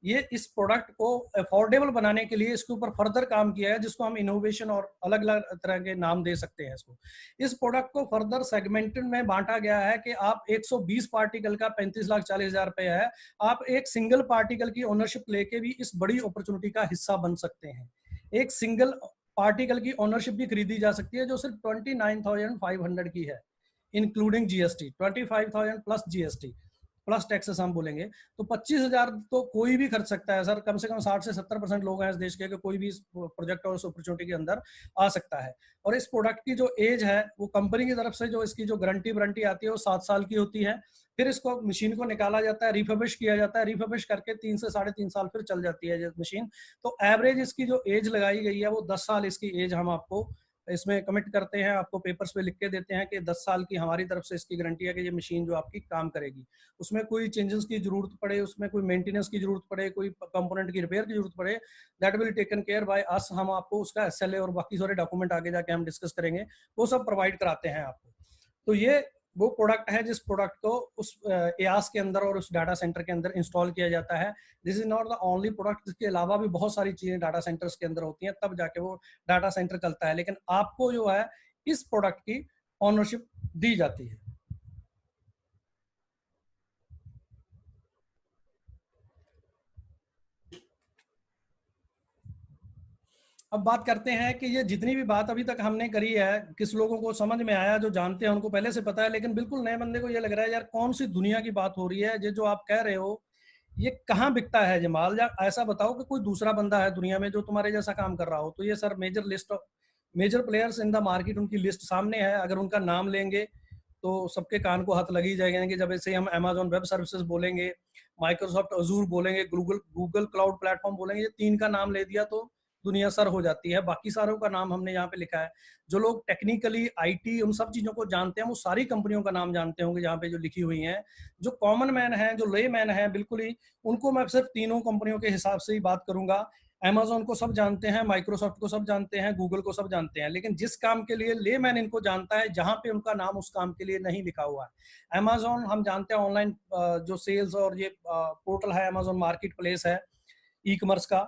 ये इस प्रोडक्ट को अफोर्डेबल बनाने के लिए इसके ऊपर फर्दर काम किया है, जिसको हम इनोवेशन और अलग अलग तरह के नाम दे सकते हैं इसको। इस प्रोडक्ट को फर्दर सेगमेंटेड में बांटा गया है कि आप 120 पार्टिकल का 35,40,000 रुपए है, आप एक सिंगल पार्टिकल की ओनरशिप लेके भी इस बड़ी अपॉर्चुनिटी का हिस्सा बन सकते हैं। एक सिंगल पार्टिकल की ओनरशिप भी खरीदी जा सकती है, जो सिर्फ 29,500 की है, including GST, 25,000 plus GST. Plus taxes हम बोलेंगे, तो 25,000 तो कोई भी खर्च सकता है सर। कम से कम 60 से 70% लोग हैं इस देश के कि कोई भी इस प्रोजेक्ट और इस अपॉर्चुनिटी के अंदर आ सकता है। और इस प्रोडक्ट की जो एज है वो कंपनी की तरफ से जो इसकी जो गारंटी आती है वो 7 साल की होती है। फिर इसको मशीन को निकाला जाता है, रिफर्बिश किया जाता है, रिफर्बिश करके 3 से 3.5 साल फिर चल जाती है ये मशीन। तो एवरेज इसकी जो एज लगाई गई है वो 10 साल इसकी एज हम आपको इसमें कमिट करते हैं, आपको पेपर्स पे लिख के देते हैं कि 10 साल की हमारी तरफ से इसकी गारंटी है कि ये मशीन जो आपकी काम करेगी। उसमें कोई चेंजेस की जरूरत पड़े, उसमें कोई मेंटेनेंस की जरूरत पड़े, कोई कंपोनेंट की रिपेयर की जरूरत पड़े, that will taken care by us. हम आपको उसका एसएलए और बाकी सारे डॉक्यूमेंट आगे जाके हम डिस्कस करेंगे, वो सब प्रोवाइड कराते हैं आपको। तो ये वो प्रोडक्ट है जिस प्रोडक्ट को उस एआस के अंदर और उस डाटा सेंटर के अंदर इंस्टॉल किया जाता है। This is not the only product, इसके अलावा भी बहुत सारी चीजें डाटा सेंटर्स के अंदर होती हैं, तब जाके वो डाटा सेंटर चलता है। लेकिन आपको जो है इस प्रोडक्ट की ऑनरशिप दी जाती है। अब बात करते हैं कि ये जितनी भी बात अभी तक हमने करी है, किस लोगों को समझ में आया, जो जानते हैं उनको पहले से पता है, लेकिन बिल्कुल नए बंदे को ये लग रहा है यार कौन सी दुनिया की बात हो रही है, ये जो आप कह रहे हो ये कहाँ बिकता है ये माल, या ऐसा बताओ कि कोई दूसरा बंदा है दुनिया में जो तुम्हारे जैसा काम कर रहा हो। तो ये sir major list of major players in the market, उनकी लिस्ट सामने है। अगर उनका नाम लेंगे तो सबके कान को हाथ लग ही जाएंगे। जब ऐसे हम अमेजॉन वेब सर्विसेज बोलेंगे, माइक्रोसॉफ्ट अजूर बोलेंगे, गूगल गूगल क्लाउड प्लेटफॉर्म बोलेंगे, ये तीन का नाम ले दिया तो दुनिया सर हो जाती है। बाकी सारों का नाम हमने यहाँ पे लिखा है। जो लोग टेक्निकली आईटी उन सब चीजों को जानते हैं वो सारी कंपनियों का नाम जानते होंगे यहाँ पे जो लिखी हुई हैं। जो कॉमन मैन है, जो ले मैन है, बिल्कुल ही उनको मैं सिर्फ तीनों कंपनियों के हिसाब से ही बात करूंगा। अमेजोन को सब जानते हैं, माइक्रोसॉफ्ट को सब जानते हैं, गूगल को सब जानते हैं, लेकिन जिस काम के लिए ले मैन इनको जानता है जहां पे उनका नाम उस काम के लिए नहीं लिखा हुआ है। अमेजोन हम जानते हैं ऑनलाइन जो सेल्स और ये पोर्टल है, अमेजोन मार्केट प्लेस है ई कॉमर्स का,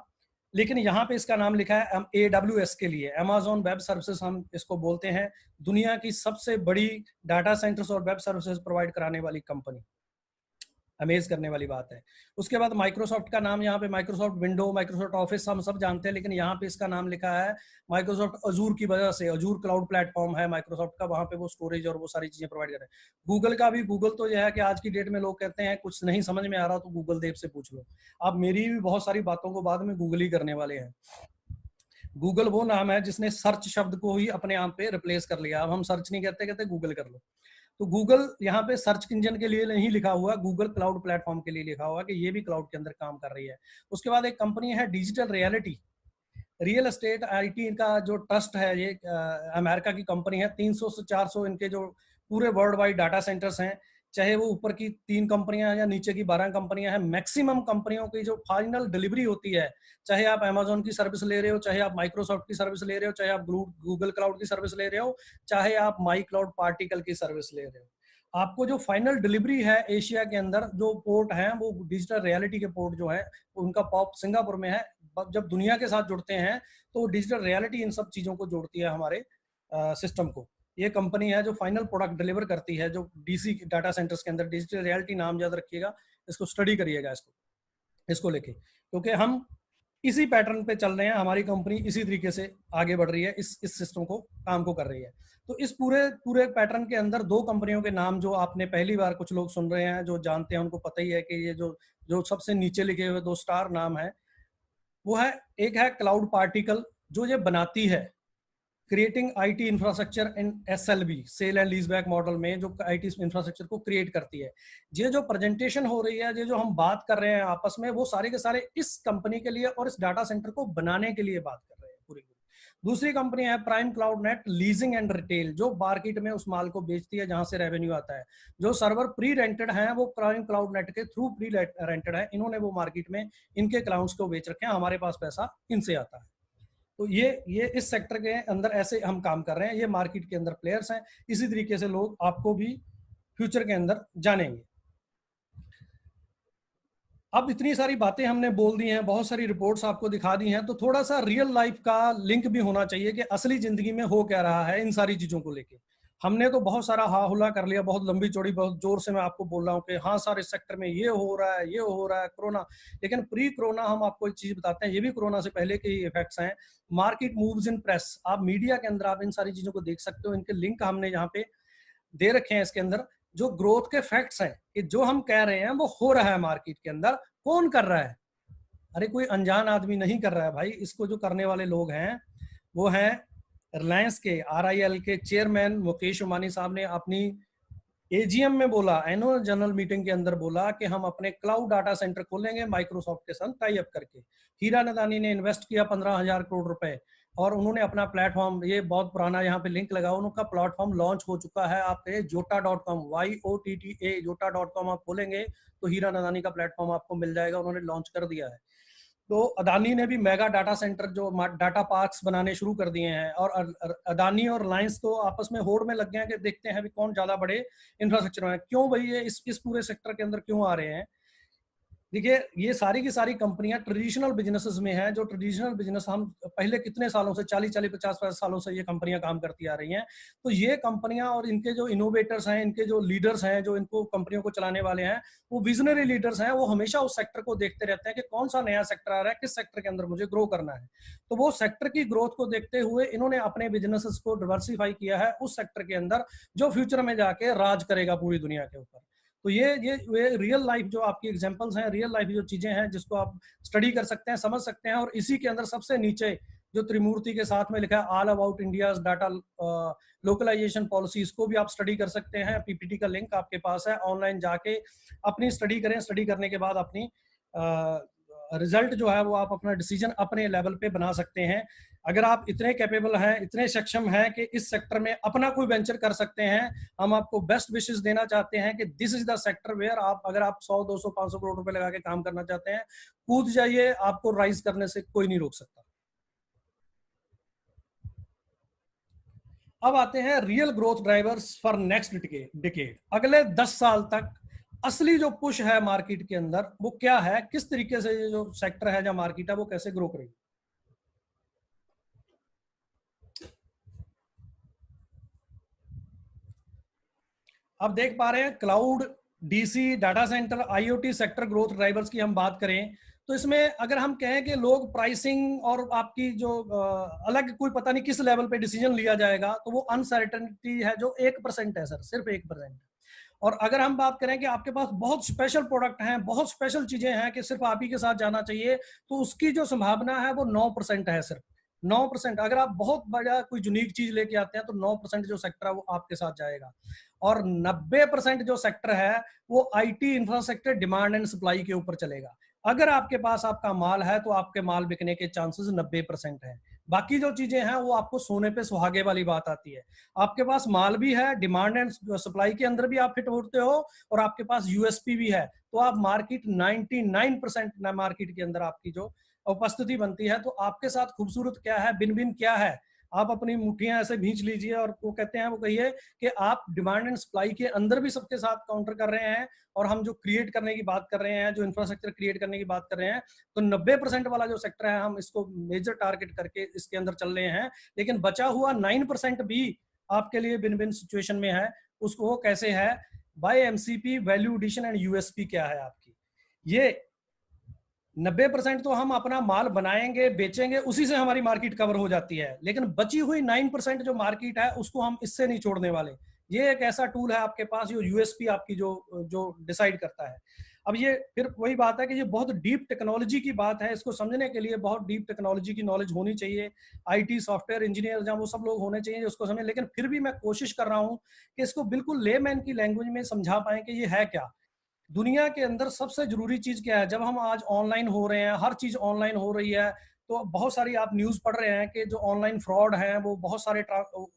लेकिन यहाँ पे इसका नाम लिखा है AWS के लिए, अमेजोन वेब सर्विसेज हम इसको बोलते हैं। दुनिया की सबसे बड़ी डाटा सेंटर्स और वेब सर्विसेज प्रोवाइड कराने वाली कंपनी। अमेज करने वाली बात है। उसके बाद माइक्रोसॉफ्ट का नाम यहाँ पे, माइक्रोसॉफ्ट विंडो, माइक्रोसॉफ्ट ऑफिस हम सब जानते हैं, लेकिन यहाँ पे इसका नाम लिखा है माइक्रोसॉफ्ट अजूर की वजह से। अजूर क्लाउड प्लेटफॉर्म है माइक्रोसॉफ्ट का, वहाँ पे वो स्टोरेज और वो सारी चीजें प्रोवाइड कर रहे हैं। गूगल का भी, गूगल तो यह है कि आज की डेट में लोग कहते हैं कुछ नहीं समझ में आ रहा तो गूगल देव से पूछ लो। आप मेरी भी बहुत सारी बातों को बाद में गूगल ही करने वाले हैं। गूगल वो नाम है जिसने सर्च शब्द को ही अपने आप पे रिप्लेस कर लिया। अब हम सर्च नहीं कहते, कहते गूगल कर लो। तो गूगल यहाँ पे सर्च इंजन के लिए नहीं लिखा हुआ, गूगल क्लाउड प्लेटफॉर्म के लिए लिखा हुआ कि ये भी क्लाउड के अंदर काम कर रही है। उसके बाद एक कंपनी है digital reality, real estate IT का जो ट्रस्ट है, ये अमेरिका की कंपनी है। 300 से 400 इनके जो पूरे वर्ल्ड वाइड डाटा सेंटर्स हैं, चाहे वो ऊपर की 3 कंपनियां हैं या नीचे की 12 कंपनियां हैं। मैक्सिमम कंपनियों की जो फाइनल डिलीवरी होती है, चाहे आप अमेजोन की सर्विस ले रहे हो, चाहे आप माइक्रोसॉफ्ट की सर्विस ले रहे हो, चाहे आप गूगल क्लाउड की सर्विस ले रहे हो, चाहे आप माई क्लाउड पार्टिकल की सर्विस ले रहे हो, आपको जो फाइनल डिलीवरी है एशिया के अंदर जो पोर्ट है वो डिजिटल रियलिटी के पोर्ट जो है उनका पॉप सिंगापुर में है। जब दुनिया के साथ जुड़ते हैं तो डिजिटल रियलिटी इन सब चीजों को जोड़ती है हमारे सिस्टम को। ये कंपनी है जो फाइनल प्रोडक्ट डिलीवर करती है, जो डीसी डाटा सेंटर्स के अंदर। डिजिटल रियलिटी नाम याद रखिएगा, इसको स्टडी करिएगा इसको लेके, क्योंकि हम इसी पैटर्न पे चल रहे हैं। हमारी कंपनी इसी तरीके से आगे बढ़ रही है, इस सिस्टम को काम को कर रही है। तो इस पूरे पूरे पैटर्न के अंदर 2 कंपनियों के नाम जो आपने पहली बार कुछ लोग सुन रहे हैं, जो जानते हैं उनको पता ही है कि ये जो जो सबसे नीचे लिखे हुए 2 स्टार नाम है वो है, एक है क्लाउड पार्टिकल जो ये बनाती है, creating IT infrastructure in SLB, sale and lease back model में जो आईटी इंफ्रास्ट्रक्चर को क्रिएट करती है। ये जो प्रेजेंटेशन हो रही है, ये जो हम बात कर रहे हैं आपस में, वो सारे के सारे इस कंपनी के लिए और इस डाटा सेंटर को बनाने के लिए बात कर रहे हैं पूरी। दूसरी कंपनी है prime cloud net leasing and retail, जो मार्केट में उस माल को बेचती है जहां से रेवेन्यू आता है। जो सर्वर प्री रेंटेड है वो प्राइम क्लाउड नेट के थ्रू प्री रेंटेड है, इन्होंने वो मार्केट में इनके क्लाउड्स को बेच रखे हैं, हमारे पास पैसा इनसे आता है। तो ये इस सेक्टर के अंदर ऐसे हम काम कर रहे हैं, ये मार्केट के अंदर प्लेयर्स हैं। इसी तरीके से लोग आपको भी फ्यूचर के अंदर जानेंगे। अब इतनी सारी बातें हमने बोल दी हैं, बहुत सारी रिपोर्ट्स आपको दिखा दी हैं, तो थोड़ा सा रियल लाइफ का लिंक भी होना चाहिए कि असली जिंदगी में हो क्या रहा है इन सारी चीजों को लेके। हमने तो बहुत सारा हा हुला कर लिया, बहुत लंबी चौड़ी, बहुत जोर से मैं आपको बोल रहा हूँ कि हाँ सर इस सेक्टर में ये हो रहा है, ये हो रहा है, कोरोना। लेकिन प्री कोरोना हम आपको एक चीज बताते हैं, ये भी कोरोना से पहले के ही इफेक्ट्स हैं। मार्केट मूव्स इन प्रेस, आप मीडिया के अंदर आप इन सारी चीजों को देख सकते हो, इनके लिंक हमने यहाँ पे दे रखे हैं इसके अंदर। जो ग्रोथ के फैक्ट्स हैं कि जो हम कह रहे हैं वो हो रहा है मार्केट के अंदर, कौन कर रहा है? अरे कोई अनजान आदमी नहीं कर रहा है भाई, इसको जो करने वाले लोग हैं वो हैं रिलायंस के RIL के चेयरमैन मुकेश अंबानी साहब ने अपनी एजीएम में बोला, एनुअल जनरल मीटिंग के अंदर बोला कि हम अपने क्लाउड डाटा सेंटर खोलेंगे माइक्रोसॉफ्ट के साथ टाई अप करके। हीरा नदानी ने इन्वेस्ट किया 15,000 करोड़ रुपए और उन्होंने अपना प्लेटफॉर्म, ये बहुत पुराना यहाँ पे लिंक लगा, उनका प्लेटफॉर्म लॉन्च हो चुका है। आप jota.com YOTTA jota.com आप खोलेंगे तो हीरा नदानी का प्लेटफॉर्म आपको मिल जाएगा, उन्होंने लॉन्च कर दिया है। तो अदानी ने भी मेगा डाटा सेंटर जो डाटा पार्क्स बनाने शुरू कर दिए हैं, और अदानी और रिलायंस तो आपस में होड़ में लग गए हैं कि देखते हैं भी कौन ज्यादा बड़े इंफ्रास्ट्रक्चर में। क्यों भाई ये इस पूरे सेक्टर के अंदर क्यों आ रहे हैं? देखिए ये सारी की सारी कंपनियां ट्रेडिशनल बिजनेसेस में हैं, जो ट्रेडिशनल बिजनेस हम पहले कितने सालों से 40-50 सालों से ये कंपनियां काम करती आ रही हैं। तो ये कंपनियां और इनके जो इनोवेटर्स हैं, इनके जो लीडर्स हैं, जो इनको कंपनियों को चलाने वाले हैं, वो विजनरी लीडर्स हैं। वो हमेशा उस सेक्टर को देखते रहते हैं कि कौन सा नया सेक्टर आ रहा है, किस सेक्टर के अंदर मुझे ग्रो करना है। तो वो सेक्टर की ग्रोथ को देखते हुए इन्होंने अपने बिजनेसेस को डिवर्सिफाई किया है उस सेक्टर के अंदर जो फ्यूचर में जाके राज करेगा पूरी दुनिया के ऊपर। तो ये रियल लाइफ जो आपकी एग्जांपल्स हैं, रियल लाइफ जो चीजें हैं जिसको आप स्टडी कर सकते हैं, समझ सकते हैं। और इसी के अंदर सबसे नीचे जो त्रिमूर्ति के साथ में लिखा है all about India's data localization policy, इसको भी आप स्टडी कर सकते हैं। पीपीटी का लिंक आपके पास है, ऑनलाइन जाके अपनी स्टडी करें। स्टडी करने के बाद अपनी रिजल्ट जो है वो आप अपना डिसीजन अपने लेवल पे बना सकते हैं। अगर आप इतने कैपेबल हैं, इतने सक्षम हैं कि इस सेक्टर में अपना कोई वेंचर कर सकते हैं, हम आपको बेस्ट विशेस देना चाहते हैं कि this is the sector where आप, अगर आप 100, 200, 500 करोड़ रुपए लगा के काम करना चाहते हैं, कूद जाइए, आपको राइज करने से कोई नहीं रोक सकता। अब आते हैं real growth drivers for next decade. अगले 10 साल तक असली जो पुश है मार्केट के अंदर वो क्या है, किस तरीके से ये जो सेक्टर है, जो मार्केट है, वो कैसे ग्रो करेगी। अब देख पा रहे हैं cloud, DC, data centre, IoT sector growth drivers की हम बात करें तो इसमें अगर हम कहें कि लोग प्राइसिंग और आपकी जो अलग कोई पता नहीं किस लेवल पे डिसीजन लिया जाएगा, तो वो अनसर्टेनिटी है जो 1% है सर, सिर्फ 1%। और अगर हम बात करें कि आपके पास बहुत स्पेशल प्रोडक्ट हैं, बहुत स्पेशल चीजें हैं कि सिर्फ आप ही के साथ जाना चाहिए, तो उसकी जो संभावना है वो 9% है, सिर्फ 9%। अगर आप बहुत बड़ा कोई यूनिक चीज लेके आते हैं तो 9% जो सेक्टर है वो आपके साथ जाएगा। और 90% जो सेक्टर है वो IT infrastructure demand and supply के ऊपर चलेगा। अगर आपके पास आपका माल है तो आपके माल बिकने के चांसेस 90% है। बाकी जो चीजें हैं वो आपको सोने पे सुहागे वाली बात आती है। आपके पास माल भी है, डिमांड एंड सप्लाई के अंदर भी आप फिट होते हो, और आपके पास यूएसपी भी है, तो आप मार्केट 99% मार्केट के अंदर आपकी जो उपस्थिति बनती है। तो आपके साथ खूबसूरत क्या है, बिन बिन क्या है, आप अपनी मुठ्ठियां ऐसे भींच लीजिए और वो कहते हैं, वो कहिए कि आप डिमांड एंड सप्लाई के अंदर भी सबके साथ काउंटर कर रहे हैं। और हम जो क्रिएट करने की बात कर रहे हैं, जो इंफ्रास्ट्रक्चर क्रिएट करने की बात कर रहे हैं, तो 90% वाला जो सेक्टर है हम इसको मेजर टारगेट करके इसके अंदर चल रहे हैं। लेकिन बचा हुआ 9% भी आपके लिए बिन बिन सिचुएशन में है। उसको वो कैसे है, by MCP, value addition and USP क्या है आपकी। ये 90% तो हम अपना माल बनाएंगे, बेचेंगे, उसी से हमारी मार्केट कवर हो जाती है। लेकिन बची हुई 9% जो मार्केट है उसको हम इससे नहीं छोड़ने वाले। ये एक ऐसा टूल है आपके पास जो यूएसपी आपकी जो डिसाइड करता है। अब ये फिर वही बात है कि ये बहुत डीप टेक्नोलॉजी की बात है। इसको समझने के लिए बहुत डीप टेक्नोलॉजी की नॉलेज होनी चाहिए। आईटी सॉफ्टवेयर इंजीनियर जहाँ वो सब लोग होने चाहिए उसको समझे। लेकिन फिर भी मैं कोशिश कर रहा हूँ कि इसको बिल्कुल लेमैन की लैंग्वेज में समझा पाए कि ये है क्या। दुनिया के अंदर सबसे जरूरी चीज क्या है। जब हम आज ऑनलाइन हो रहे हैं, हर चीज ऑनलाइन हो रही है, तो बहुत सारी आप न्यूज पढ़ रहे हैं कि जो ऑनलाइन फ्रॉड हैं वो बहुत सारे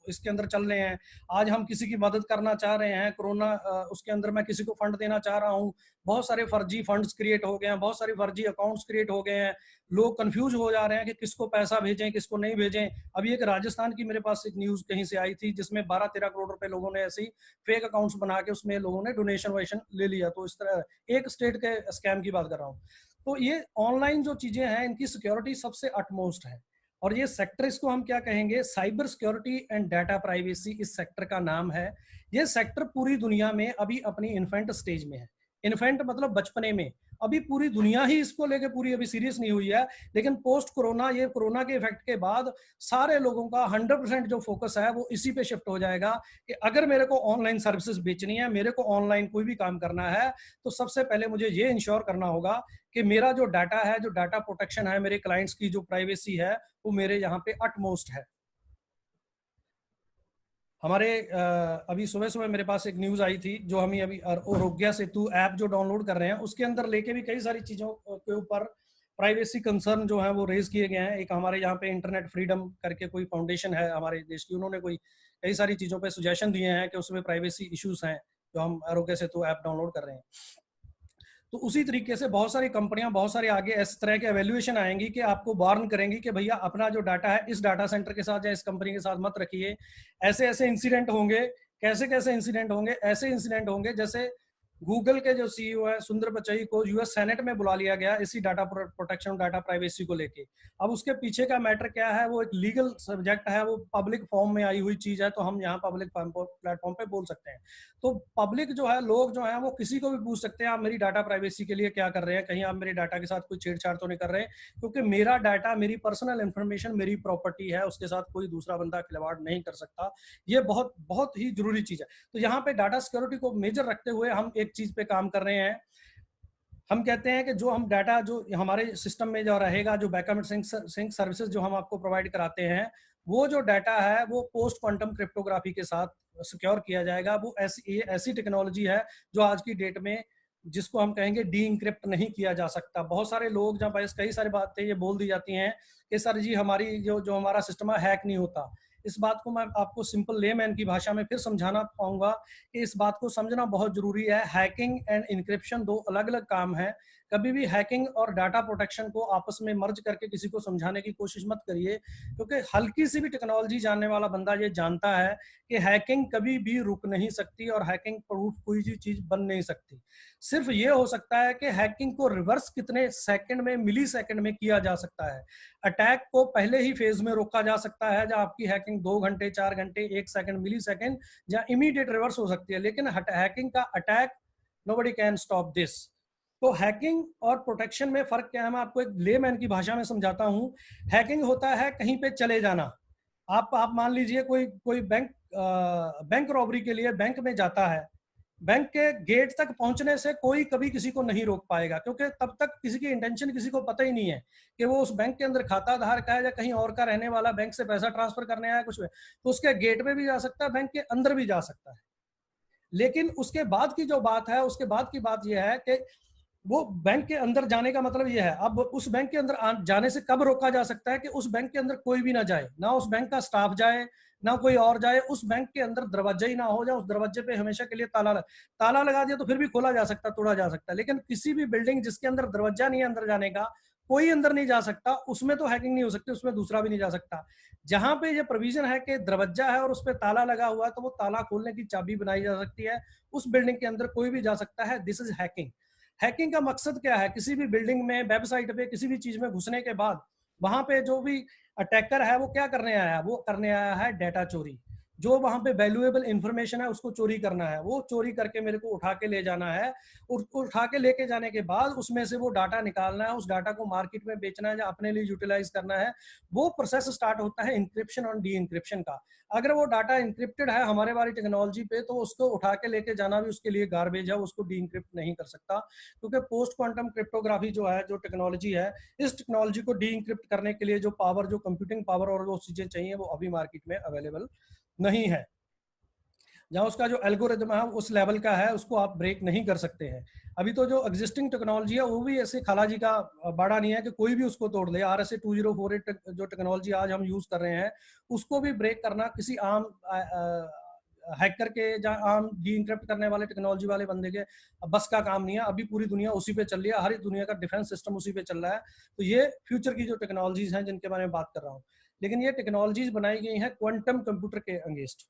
इसके अंदर चल रहे हैं। आज हम किसी की मदद करना चाह रहे हैं, कोरोना उसके अंदर मैं किसी को फंड देना चाह रहा हूँ, बहुत सारे फर्जी फंड्स क्रिएट हो गए हैं, बहुत सारे फर्जी अकाउंट्स क्रिएट हो गए हैं। लोग कंफ्यूज हो जा रहे हैं कि किसको पैसा भेजें, किसको नहीं भेजें। अभी एक राजस्थान की मेरे पास एक न्यूज कहीं से आई थी जिसमें 12-13 करोड़ रुपए लोगों ने ऐसे ही फेक अकाउंट्स बना के उसमें लोगों ने डोनेशन वोनेशन ले लिया। तो इस तरह एक स्टेट के स्कैम की बात कर रहा हूँ। तो ये ऑनलाइन जो चीजें हैं इनकी सिक्योरिटी सबसे अटमोस्ट है। और ये सेक्टर, इसको हम क्या कहेंगे, cyber security and data privacy इस सेक्टर का नाम है। ये सेक्टर पूरी दुनिया में अभी अपनी इन्फेंट स्टेज में है। इन्फेंट मतलब बचपने में। अभी पूरी दुनिया ही इसको लेके पूरी अभी सीरियस नहीं हुई है, लेकिन पोस्ट कोरोना, ये कोरोना के इफेक्ट के बाद सारे लोगों का 100% जो फोकस है वो इसी पे शिफ्ट हो जाएगा कि अगर मेरे को ऑनलाइन सर्विसेज बेचनी है, मेरे को ऑनलाइन कोई भी काम करना है, तो सबसे पहले मुझे ये इंश्योर करना होगा कि मेरा जो डाटा है, जो डाटा प्रोटेक्शन है, मेरे क्लाइंट्स की जो प्राइवेसी है, वो मेरे यहाँ पे अटमोस्ट है। हमारे अभी सुबह सुबह मेरे पास एक न्यूज आई थी, जो हम अभी आरोग्य सेतु ऐप जो डाउनलोड कर रहे हैं, उसके अंदर लेके भी कई सारी चीजों के ऊपर प्राइवेसी कंसर्न जो है वो रेज किए गए हैं। एक हमारे यहाँ पे इंटरनेट फ्रीडम करके कोई फाउंडेशन है हमारे देश की, उन्होंने कोई कई सारी चीजों पे सुजेशन दिए हैं कि उसमें प्राइवेसी इश्यूज हैं, जो हम आरोग्य सेतु ऐप डाउनलोड कर रहे हैं। तो उसी तरीके से बहुत सारी कंपनियां, बहुत सारे आगे इस तरह के एवेल्युएशन आएंगी कि आपको वार्न करेंगी कि भैया अपना जो डाटा है इस डाटा सेंटर के साथ या इस कंपनी के साथ मत रखिए। ऐसे ऐसे इंसिडेंट होंगे, कैसे कैसे इंसिडेंट होंगे, ऐसे इंसिडेंट होंगे जैसे गूगल के जो सीईओ है सुंदर पिचाई को यूएस सेनेट में बुला लिया गया इसी डाटा प्रोटेक्शन, डाटा प्राइवेसी को लेके। अब उसके पीछे का मैटर क्या है, वो एक लीगल सब्जेक्ट है, वो पब्लिक फॉर्म में आई हुई चीज है, तो हम यहाँ पब्लिक प्लेटफॉर्म पे बोल सकते हैं। तो पब्लिक जो है, लोग जो है, वो किसी को भी पूछ सकते हैं आप मेरी डाटा प्राइवेसी के लिए क्या कर रहे हैं, कहीं आप मेरे डाटा के साथ कोई छेड़छाड़ तो नहीं कर रहे हैं, क्योंकि मेरा डाटा, मेरी पर्सनल इंफॉर्मेशन मेरी प्रॉपर्टी है, उसके साथ कोई दूसरा बंदा खिलवाड़ नहीं कर सकता। ये बहुत बहुत ही जरूरी चीज है। तो यहाँ पे डाटा सिक्योरिटी को मेजर रखते हुए हम एक चीज पे काम कर रहे हैं। हम कहते हैं कि जो हम डाटा जो हमारे सिस्टम में जो रहेगा, जो बैकअप सिंक सर्विसेज जो हम आपको प्रोवाइड कराते हैं, वो जो डाटा है वो पोस्ट क्वांटम क्रिप्टोग्राफी के साथ सिक्योर किया जाएगा। वो ऐसी टेक्नोलॉजी है जो आज की डेट में, जिसको हम कहेंगे डी इंक्रिप्ट नहीं किया जा सकता। बहुत सारे लोग जब कई सारी बातें ये बोल दी जाती हैं कि सर जी हमारी जो जो हमारा सिस्टम है हैक नहीं होता। इस बात को मैं आपको सिंपल लेमैन की भाषा में फिर समझाना पाऊंगा कि इस बात को समझना बहुत जरूरी है। हैकिंग एंड इंक्रिप्शन दो अलग अलग काम है। कभी भी हैकिंग और डाटा प्रोटेक्शन को आपस में मर्ज करके किसी को समझाने की कोशिश मत करिए, क्योंकि हल्की सी भी टेक्नोलॉजी जानने वाला बंदा ये जानता है कि हैकिंग कभी भी रुक नहीं सकती और हैकिंग प्रूफ कोई भी चीज बन नहीं सकती। सिर्फ ये हो सकता है कि हैकिंग को रिवर्स कितने सेकंड में, मिली सेकंड में किया जा सकता है। अटैक को पहले ही फेज में रोका जा सकता है, जहां आपकी हैकिंग 2 घंटे, 4 घंटे, 1 सेकंड, मिली सेकंड, जहां इमीडिएट रिवर्स हो सकती है। लेकिन हैकिंग का attack, nobody can stop this. तो हैकिंग और प्रोटेक्शन में फर्क क्या है, मैं आपको एक लेमैन की भाषा में समझाता हूं। हैकिंग होता है कहीं पे चले जाना। आप मान लीजिए कोई कोई बैंक रॉबरी के लिए बैंक में जाता है। बैंक के गेट तक पहुंचने से कोई कभी किसी को नहीं रोक पाएगा, क्योंकि तब तक किसी की इंटेंशन किसी को पता ही नहीं है कि वो उस बैंक के अंदर खाता धारक है या कहीं और का रहने वाला, बैंक से पैसा ट्रांसफर करने आया कुछ में। तो उसके गेट पे भी जा सकता है, बैंक के अंदर भी जा सकता है। लेकिन उसके बाद की जो बात है, उसके बाद की बात यह है कि वो बैंक के अंदर जाने का मतलब ये है, अब उस बैंक के अंदर जाने से कब रोका जा सकता है कि उस बैंक के अंदर कोई भी ना जाए, ना उस बैंक का स्टाफ जाए, ना कोई और जाए। उस बैंक के अंदर दरवाजा ही ना हो जाए, उस दरवाजे पे हमेशा के लिए ताला लगा दिया तो फिर भी खोला जा सकता, तोड़ा जा सकता है। लेकिन किसी भी बिल्डिंग जिसके अंदर दरवाजा नहीं है अंदर जाने का, कोई अंदर नहीं जा सकता, उसमें तो हैकिंग नहीं हो सकती, उसमें दूसरा भी नहीं जा सकता। जहां पे ये प्रोविजन है कि दरवाजा है और उस पर ताला लगा हुआ है, तो वो ताला खोलने की चाबी बनाई जा सकती है, उस बिल्डिंग के अंदर कोई भी जा सकता है। This is hacking. हैकिंग का मकसद क्या है, किसी भी बिल्डिंग में, वेबसाइट पे, किसी भी चीज में घुसने के बाद वहां पे जो भी अटैकर है वो क्या करने आया है, वो करने आया है डाटा चोरी। जो वहां पे वैल्यूएबल इंफॉर्मेशन है उसको चोरी करना है, वो चोरी करके मेरे को उठा के ले जाना है। उठा के लेके जाने के बाद उसमें से वो डाटा निकालना है, उस डाटा को मार्केट में बेचना है या अपने लिए यूटिलाइज करना है। वो प्रोसेस स्टार्ट होता है इंक्रिप्शन और डी इंक्रिप्शन का। अगर वो डाटा इंक्रिप्टेड है हमारे वाली टेक्नोलॉजी पे, तो उसको उठा के लेके जाना भी उसके लिए गार्बेज है, उसको डी इंक्रिप्ट नहीं कर सकता। क्योंकि पोस्ट क्वांटम क्रिप्टोग्राफी जो है, जो टेक्नोलॉजी है, इस टेक्नोलॉजी को डी इंक्रिप्ट करने के लिए जो पावर, जो कंप्यूटिंग पावर और वो चीजें चाहिए, वो अभी मार्केट में अवेलेबल नहीं है। जहां उसका जो एल्गोरिदम है उस लेवल का है, उसको आप ब्रेक नहीं कर सकते हैं। अभी तो जो एग्जिस्टिंग टेक्नोलॉजी है वो भी ऐसे खाला जी का बाड़ा नहीं है कि कोई भी उसको तोड़ ले। RSA 2048 जो टेक्नोलॉजी आज हम यूज कर रहे हैं, उसको भी ब्रेक करना किसी आम हैकर के या आम डी इंक्रिप्ट करने वाले टेक्नोलॉजी वाले बंदे के बस का काम नहीं है। अभी पूरी दुनिया उसी पे चल रही है, हर दुनिया का डिफेंस सिस्टम उसी पे चल रहा है। तो ये फ्यूचर की जो टेक्नोलॉजीज हैं जिनके बारे में बात कर रहा हूँ, लेकिन ये टेक्नोलॉजीज बनाई गई हैं क्वांटम कंप्यूटर के अगेंस्ट,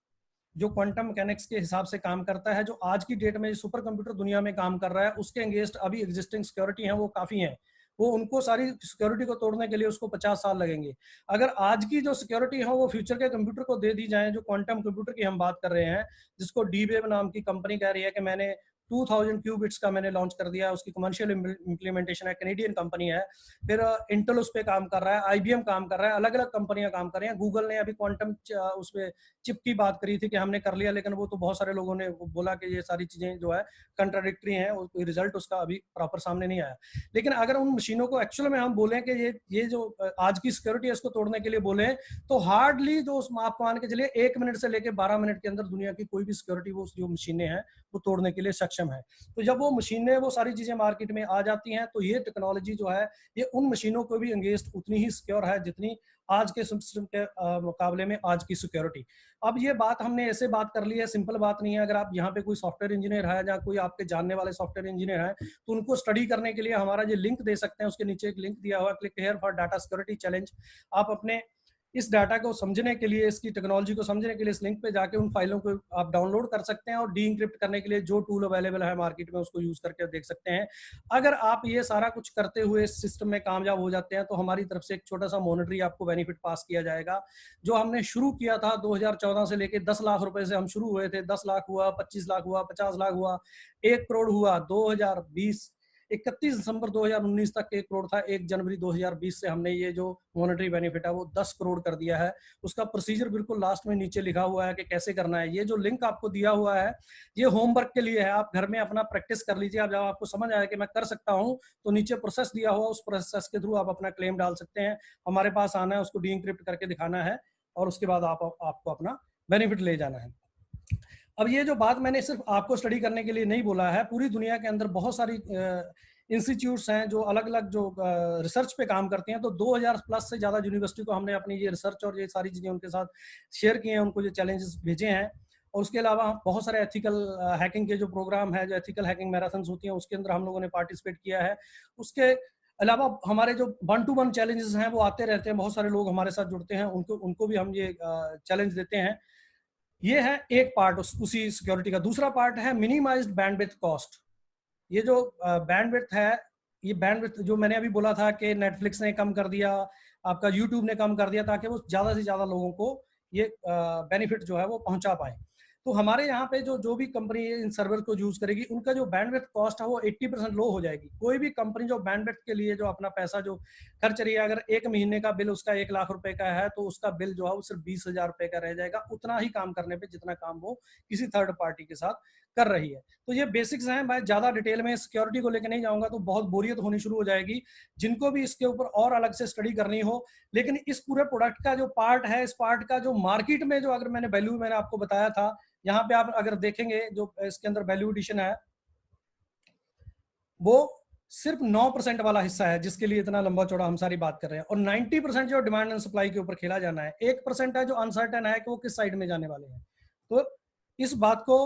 जो क्वांटम मैकेनिक्स के हिसाब से काम करता है। जो आज की डेट में सुपर कंप्यूटर दुनिया में काम कर रहा है, उसके अगेंस्ट अभी एग्जिस्टिंग सिक्योरिटी है वो काफी है। वो उनको सारी सिक्योरिटी को तोड़ने के लिए उसको 50 साल लगेंगे। अगर आज की जो सिक्योरिटी है वो फ्यूचर के कंप्यूटर को दे दी जाए, जो क्वांटम कंप्यूटर की हम बात कर रहे हैं, जिसको डी वेव नाम की कंपनी कह रही है कि मैंने 2000 क्यूबिट्स का मैंने लॉन्च कर दिया, उसकी कमर्शियल इंप्लीमेंटेशन है, कैनेडियन कंपनी है। फिर इंटेल उस पर काम कर रहा है, आईबीएम काम कर रहा है, अलग अलग कंपनियां काम कर रही हैं। गूगल ने अभी क्वांटम उस पर चिप की बात करी थी कि हमने कर लिया, लेकिन वो तो बहुत सारे लोगों ने बोला कि ये सारी चीजें जो है कंट्राडिक्टरी हैं, कोई रिजल्ट उसका अभी प्रॉपर सामने नहीं आया। लेकिन अगर उन मशीनों को एक्चुअल में हम बोलें कि ये जो आज की सिक्योरिटी है इसको तोड़ने के लिए बोले, तो हार्डली जो आप मान के चलिए 1 मिनट से लेकर 12 मिनट के अंदर दुनिया की कोई भी सिक्योरिटी वो जो मशीनें हैं वो तोड़ने के लिए सक्षम है। तो जब वो मशीनें वो सारी चीजें मार्केट में आ जाती हैं, तो ये टेक्नोलॉजी जो है ये उन मशीनों को भी एंगेज उतनी ही सिक्योर है जितनी आज के सिस्टम के मुकाबले में आज की सिक्योरिटी। अब ये बात हमने ऐसे बात कर ली है, सिंपल बात नहीं है। अगर आप यहाँ पे कोई सॉफ्टवेयर इंजीनियर है या कोई आपके जानने वाले सॉफ्टवेयर इंजीनियर है, तो उनको स्टडी करने के लिए हमारा जो लिंक दे सकते हैं, उसके नीचे एक लिंक दिया हुआ, click here for data security challenge. आप अपने इस डाटा को समझने के लिए, इसकी टेक्नोलॉजी को समझने के लिए इस लिंक पे जाके उन फाइलों को आप डाउनलोड कर सकते हैं और डी इंक्रिप्ट करने के लिए जो टूल अवेलेबल है मार्केट में उसको यूज करके देख सकते हैं। अगर आप ये सारा कुछ करते हुए इस सिस्टम में कामयाब हो जाते हैं, तो हमारी तरफ से एक छोटा सा मॉनेटरी आपको बेनिफिट पास किया जाएगा। जो हमने शुरू किया था 2014 से लेके 10 लाख रुपए से हम शुरू हुए थे। 10 लाख हुआ, 25 लाख हुआ, 50 लाख हुआ, 1 करोड़ हुआ। 2020 31 दिसंबर 2019 तक 1 करोड़ था। 1 जनवरी 2020 से हमने ये जो मॉनेटरी बेनिफिट है वो 10 करोड़ कर दिया है। उसका प्रोसीजर बिल्कुल लास्ट में नीचे लिखा हुआ है कि कैसे करना है। ये जो लिंक आपको दिया हुआ है ये होमवर्क के लिए है, आप घर में अपना प्रैक्टिस कर लीजिए। आप जब आपको समझ आए कि मैं कर सकता हूँ, तो नीचे प्रोसेस दिया हुआ, उस प्रोसेस के थ्रू आप अपना क्लेम डाल सकते हैं। हमारे पास आना है, उसको डी इंक्रिप्ट करके दिखाना है और उसके बाद आपको अपना बेनिफिट ले जाना है। अब ये जो बात मैंने सिर्फ आपको स्टडी करने के लिए नहीं बोला है, पूरी दुनिया के अंदर बहुत सारी इंस्टीट्यूट्स हैं जो अलग अलग जो रिसर्च पे काम करते हैं। तो 2000 प्लस से ज़्यादा यूनिवर्सिटी को हमने अपनी ये रिसर्च और ये सारी चीज़ें उनके साथ शेयर किए हैं, उनको जो चैलेंजेस भेजे हैं। और उसके अलावा बहुत सारे एथिकल हैकिंग के जो प्रोग्राम है, जो एथिकल हैकिंग मैराथन्स होती हैं, उसके अंदर हम लोगों ने पार्टिसिपेट किया है। उसके अलावा हमारे जो 1 to 1 चैलेंजेस हैं वो आते रहते हैं, बहुत सारे लोग हमारे साथ जुड़ते हैं, उनको भी हम ये चैलेंज देते हैं। ये है एक पार्ट उसी सिक्योरिटी का। दूसरा पार्ट है मिनिमाइज्ड बैंडविड्थ कॉस्ट। ये जो बैंडविड्थ है, ये बैंडविड्थ जो मैंने अभी बोला था कि नेटफ्लिक्स ने कम कर दिया, आपका यूट्यूब ने कम कर दिया, ताकि वो ज़्यादा से ज़्यादा लोगों को ये बेनिफिट जो है वो पहुंचा पाए। तो हमारे यहाँ पे जो भी कंपनी इन सर्वर को यूज करेगी, उनका जो बैंडविड्थ कॉस्ट है वो 80% लो हो जाएगी। कोई भी कंपनी जो बैंडविड्थ के लिए जो अपना पैसा जो खर्च रही है, अगर 1 महीने का बिल उसका 1 लाख रुपए का है, तो उसका बिल जो है वो सिर्फ 20,000 रुपए का रह जाएगा, उतना ही काम करने पे जितना काम वो किसी थर्ड पार्टी के साथ कर रही है। तो ये बेसिक्स हैं। मैं ज्यादा डिटेल में सिक्योरिटी को लेकर नहीं जाऊंगा, तो बहुत बोरियत होनी शुरू हो जाएगी जिनको भी इसके ऊपर और अलग से स्टडी करनी हो। लेकिन इस पूरे प्रोडक्ट का जो पार्ट है, इस पार्ट का जो मार्केट में जो अगर मैंने वैल्यू मैंने आपको बताया था, यहाँ पे आप अगर देखेंगे जो इसके अंदर वैल्यू एडिशन है वो सिर्फ 9% वाला हिस्सा है, जिसके लिए इतना लंबा चौड़ा हम सारी बात कर रहे हैं। और 90% जो डिमांड एंड सप्लाई के ऊपर खेला जाना है। 1% है जो अनसर्टेन है कि वो किस साइड में जाने वाले हैं। तो इस बात को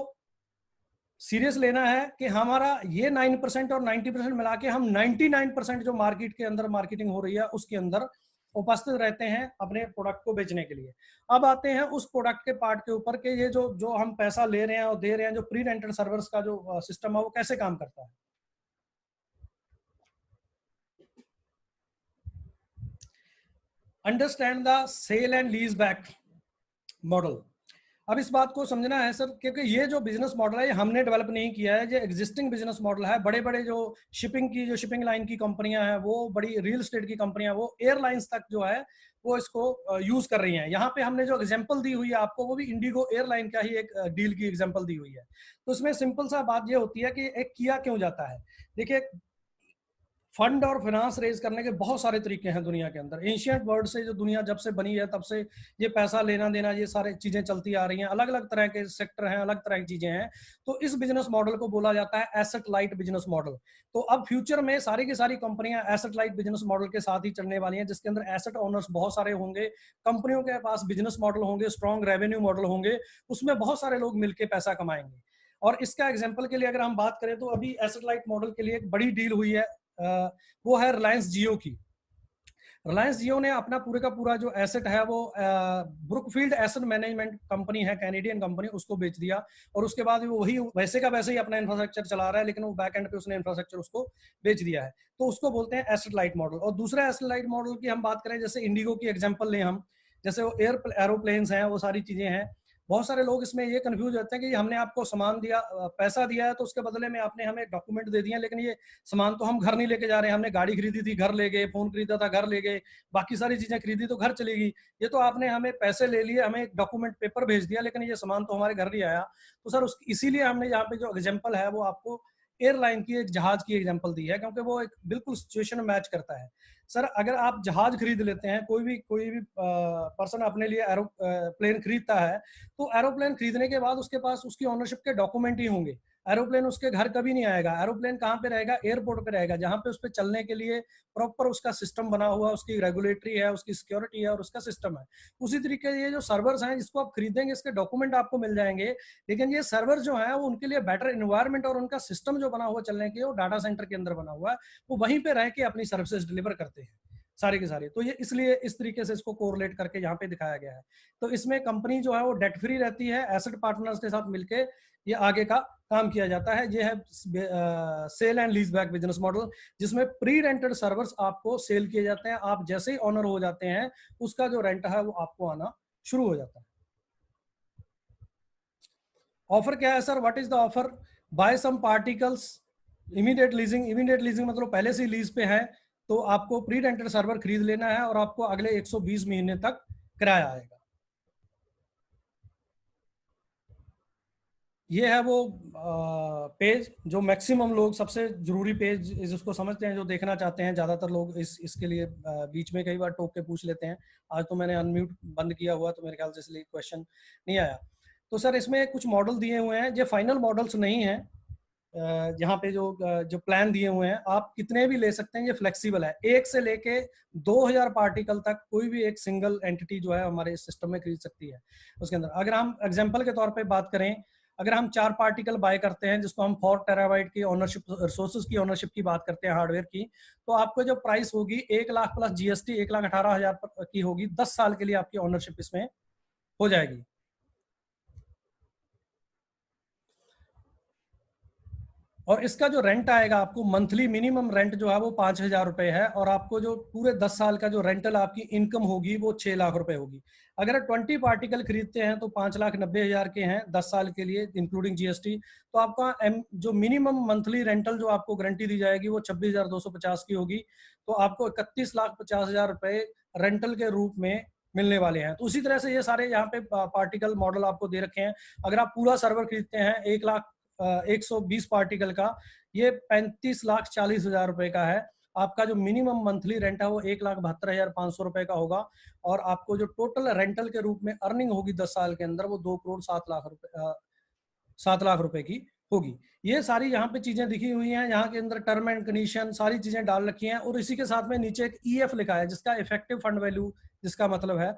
सीरियस लेना है कि हमारा ये 9% और 90% मिला के हम 99% जो मार्केट के अंदर मार्केटिंग हो रही है उसके अंदर उपस्थित रहते हैं अपने प्रोडक्ट को बेचने के लिए। अब आते हैं उस प्रोडक्ट के पार्ट के ऊपर कि ये जो हम पैसा ले रहे हैं और दे रहे हैं, जो प्री रेंटेड सर्वर्स का जो सिस्टम है वो कैसे काम करता है। Understand the sale and lease back model. अब इस बात को समझना है सर, क्योंकि ये जो बिजनेस मॉडल है ये हमने डेवलप नहीं किया है, ये एग्जिस्टिंग बिजनेस मॉडल है। बड़े बड़े जो शिपिंग लाइन की कंपनियां हैं, वो बड़ी रियल एस्टेट की कंपनियां, वो एयरलाइंस तक जो है वो इसको यूज कर रही हैं। यहाँ पे हमने जो एग्जांपल दी हुई है आपको, वो भी इंडिगो एयरलाइन का ही एक डील की एग्जांपल दी हुई है। तो इसमें सिंपल सा बात ये होती है कि एक किया क्यों जाता है। देखिए, फंड और फाइनेंस रेज करने के बहुत सारे तरीके हैं दुनिया के अंदर। एशियंट वर्ल्ड से जो दुनिया जब से बनी है तब से ये पैसा लेना देना, ये सारी चीजें चलती आ रही हैं। अलग अलग तरह के सेक्टर हैं, अलग तरह की चीजें हैं। तो इस बिजनेस मॉडल को बोला जाता है एसेट लाइट बिजनेस मॉडल। तो अब फ्यूचर में सारी की सारी कंपनियां एसेट लाइट बिजनेस मॉडल के साथ ही चलने वाली हैं, जिसके अंदर एसेट ओनर्स बहुत सारे होंगे, कंपनियों के पास बिजनेस मॉडल होंगे, स्ट्रॉन्ग रेवेन्यू मॉडल होंगे, उसमें बहुत सारे लोग मिलकर पैसा कमाएंगे। और इसका एग्जाम्पल के लिए अगर हम बात करें, तो अभी एसेट लाइट मॉडल के लिए एक बड़ी डील हुई है, वो है रिलायंस जियो की। रिलायंस जियो ने अपना पूरे का पूरा जो एसेट है वो ब्रुकफील्ड एसेट मैनेजमेंट कंपनी है, कैनेडियन कंपनी, उसको बेच दिया। और उसके बाद वो वही वैसे का वैसे ही अपना इंफ्रास्ट्रक्चर चला रहा है, लेकिन वो बैक एंड पे उसने इंफ्रास्ट्रक्चर उसको बेच दिया है। तो उसको बोलते हैं एसेट लाइट मॉडल। और दूसरा एसेट लाइट मॉडल की हम बात करें, जैसे इंडिगो की एग्जाम्पल लें हम, जैसे वो एरोप्लेन्स हैं, वो सारी चीजें हैं, बहुत सारे लोग इसमें ये कंफ्यूज रहते हैं कि हमने आपको सामान दिया, पैसा दिया है, तो उसके बदले में आपने हमें डॉक्यूमेंट दे दिए, लेकिन ये सामान तो हम घर नहीं लेके जा रहे हैं। हमने गाड़ी खरीदी थी, घर ले गए, फोन खरीदा था, घर ले गए, बाकी सारी चीजें खरीदी तो घर चली गई। ये तो आपने हमें पैसे ले लिए, हमें एक डॉक्यूमेंट पेपर भेज दिया, लेकिन ये सामान तो हमारे घर नहीं आया। तो सर इसीलिए हमने यहाँ पे जो एग्जाम्पल है वो आपको एयरलाइन की, एक जहाज की एग्जांपल दी है, क्योंकि वो एक बिल्कुल सिचुएशन में मैच करता है। सर अगर आप जहाज खरीद लेते हैं, कोई भी पर्सन अपने लिए एरोप्लेन खरीदता है, तो एरोप्लेन खरीदने के बाद उसके पास उसकी ओनरशिप के डॉक्यूमेंट ही होंगे। एरोप्लेन उसके घर कभी नहीं आएगा। एरोप्लेन कहाँ पे रहेगा? एयरपोर्ट पे रहेगा, जहाँ पे उस पर चलने के लिए प्रॉपर उसका सिस्टम बना हुआ, उसकी रेगुलेटरी है, उसकी सिक्योरिटी है और उसका सिस्टम है। उसी तरीके ये जो सर्वर्स हैं जिसको आप खरीदेंगे, इसके डॉक्यूमेंट आपको मिल जाएंगे, लेकिन ये सर्वर जो है वो उनके लिए बेटर एनवायरनमेंट और उनका सिस्टम जो बना हुआ चलने के लिए, वो डाटा सेंटर के अंदर बना हुआ है, वो वहीं पे रह के अपनी सर्विसेज डिलीवर करते हैं सारे के सारे। तो ये इसलिए इस तरीके से इसको कोरिलेट करके यहाँ पे दिखाया गया है। तो इसमें कंपनी जो है वो डेट फ्री रहती है, एसेट पार्टनर्स के साथ मिलके ये आगे का काम किया जाता है। ये है sale and lease back business model, जिसमें प्री रेंटेड सर्वर्स आपको सेल किए जाते हैं। आप जैसे ही ऑनर हो जाते हैं, उसका जो रेंट है वो आपको आना शुरू हो जाता है। ऑफर क्या है sir? What is the offer? By some particles, immediate leasing. Immediate leasing मतलब पहले से ही लीज पे है, तो आपको प्री रेंटेड सर्वर खरीद लेना है और आपको अगले 120 महीने तक किराया आएगा। ये है वो पेज जो मैक्सिमम लोग, सबसे जरूरी पेज जिसको समझते हैं, जो देखना चाहते हैं। ज्यादातर लोग इसके लिए बीच में कई बार टोक के पूछ लेते हैं। आज तो मैंने अनम्यूट बंद किया हुआ, तो मेरे ख्याल से इसलिए क्वेश्चन नहीं आया। तो सर इसमें कुछ मॉडल दिए हुए हैं, ये फाइनल मॉडल्स नहीं है। यहाँ पे जो प्लान दिए हुए हैं, आप कितने भी ले सकते हैं, ये फ्लेक्सिबल है। 1 से लेके 2000 पार्टिकल तक कोई भी एक सिंगल एंटिटी जो है हमारे सिस्टम में खरीद सकती है। उसके अंदर अगर हम एग्जांपल के तौर पे बात करें, अगर हम 4 पार्टिकल बाय करते हैं, जिसको हम 4 टेराबाइट की ओनरशिप, रिसोर्सेज की ओनरशिप की बात करते हैं, हार्डवेयर की, तो आपको जो प्राइस होगी 1 लाख प्लस जीएसटी 1,18,000 की होगी। 10 साल के लिए आपकी ओनरशिप इसमें हो जाएगी। और इसका जो रेंट आएगा आपको, मंथली मिनिमम रेंट जो है वो 5,000 रुपए है, और आपको जो पूरे 10 साल का जो रेंटल आपकी इनकम होगी वो 6 लाख रुपए होगी। अगर 20 पार्टिकल खरीदते हैं तो 5,90,000 के हैं 10 साल के लिए इंक्लूडिंग जीएसटी। तो आपका जो मिनिमम मंथली रेंटल जो आपको गारंटी दी जाएगी वो 26,250 की होगी। तो आपको 31,50,000 रुपए रेंटल के रूप में मिलने वाले हैं। तो उसी तरह से ये सारे यहाँ पे पार्टिकल मॉडल आपको दे रखे हैं। अगर आप पूरा सर्वर खरीदते हैं 1,20 पार्टिकल का, ये 35,40,000 रुपए का है। आपका जो मिनिमम मंथली रेंट है वो 1,72,500 रुपए का होगा, और आपको जो टोटल रेंटल के रूप में अर्निंग होगी 10 साल के अंदर वो 2,07,00,000 रुपए की होगी। ये सारी यहाँ पे चीजें दिखी हुई हैं, यहाँ के अंदर टर्म एंड कंडीशन सारी चीजें डाल रखी हैं, और इसी के साथ में नीचे एक ईएफ लिखा है, जिसका इफेक्टिव फंड वैल्यू, जिसका मतलब है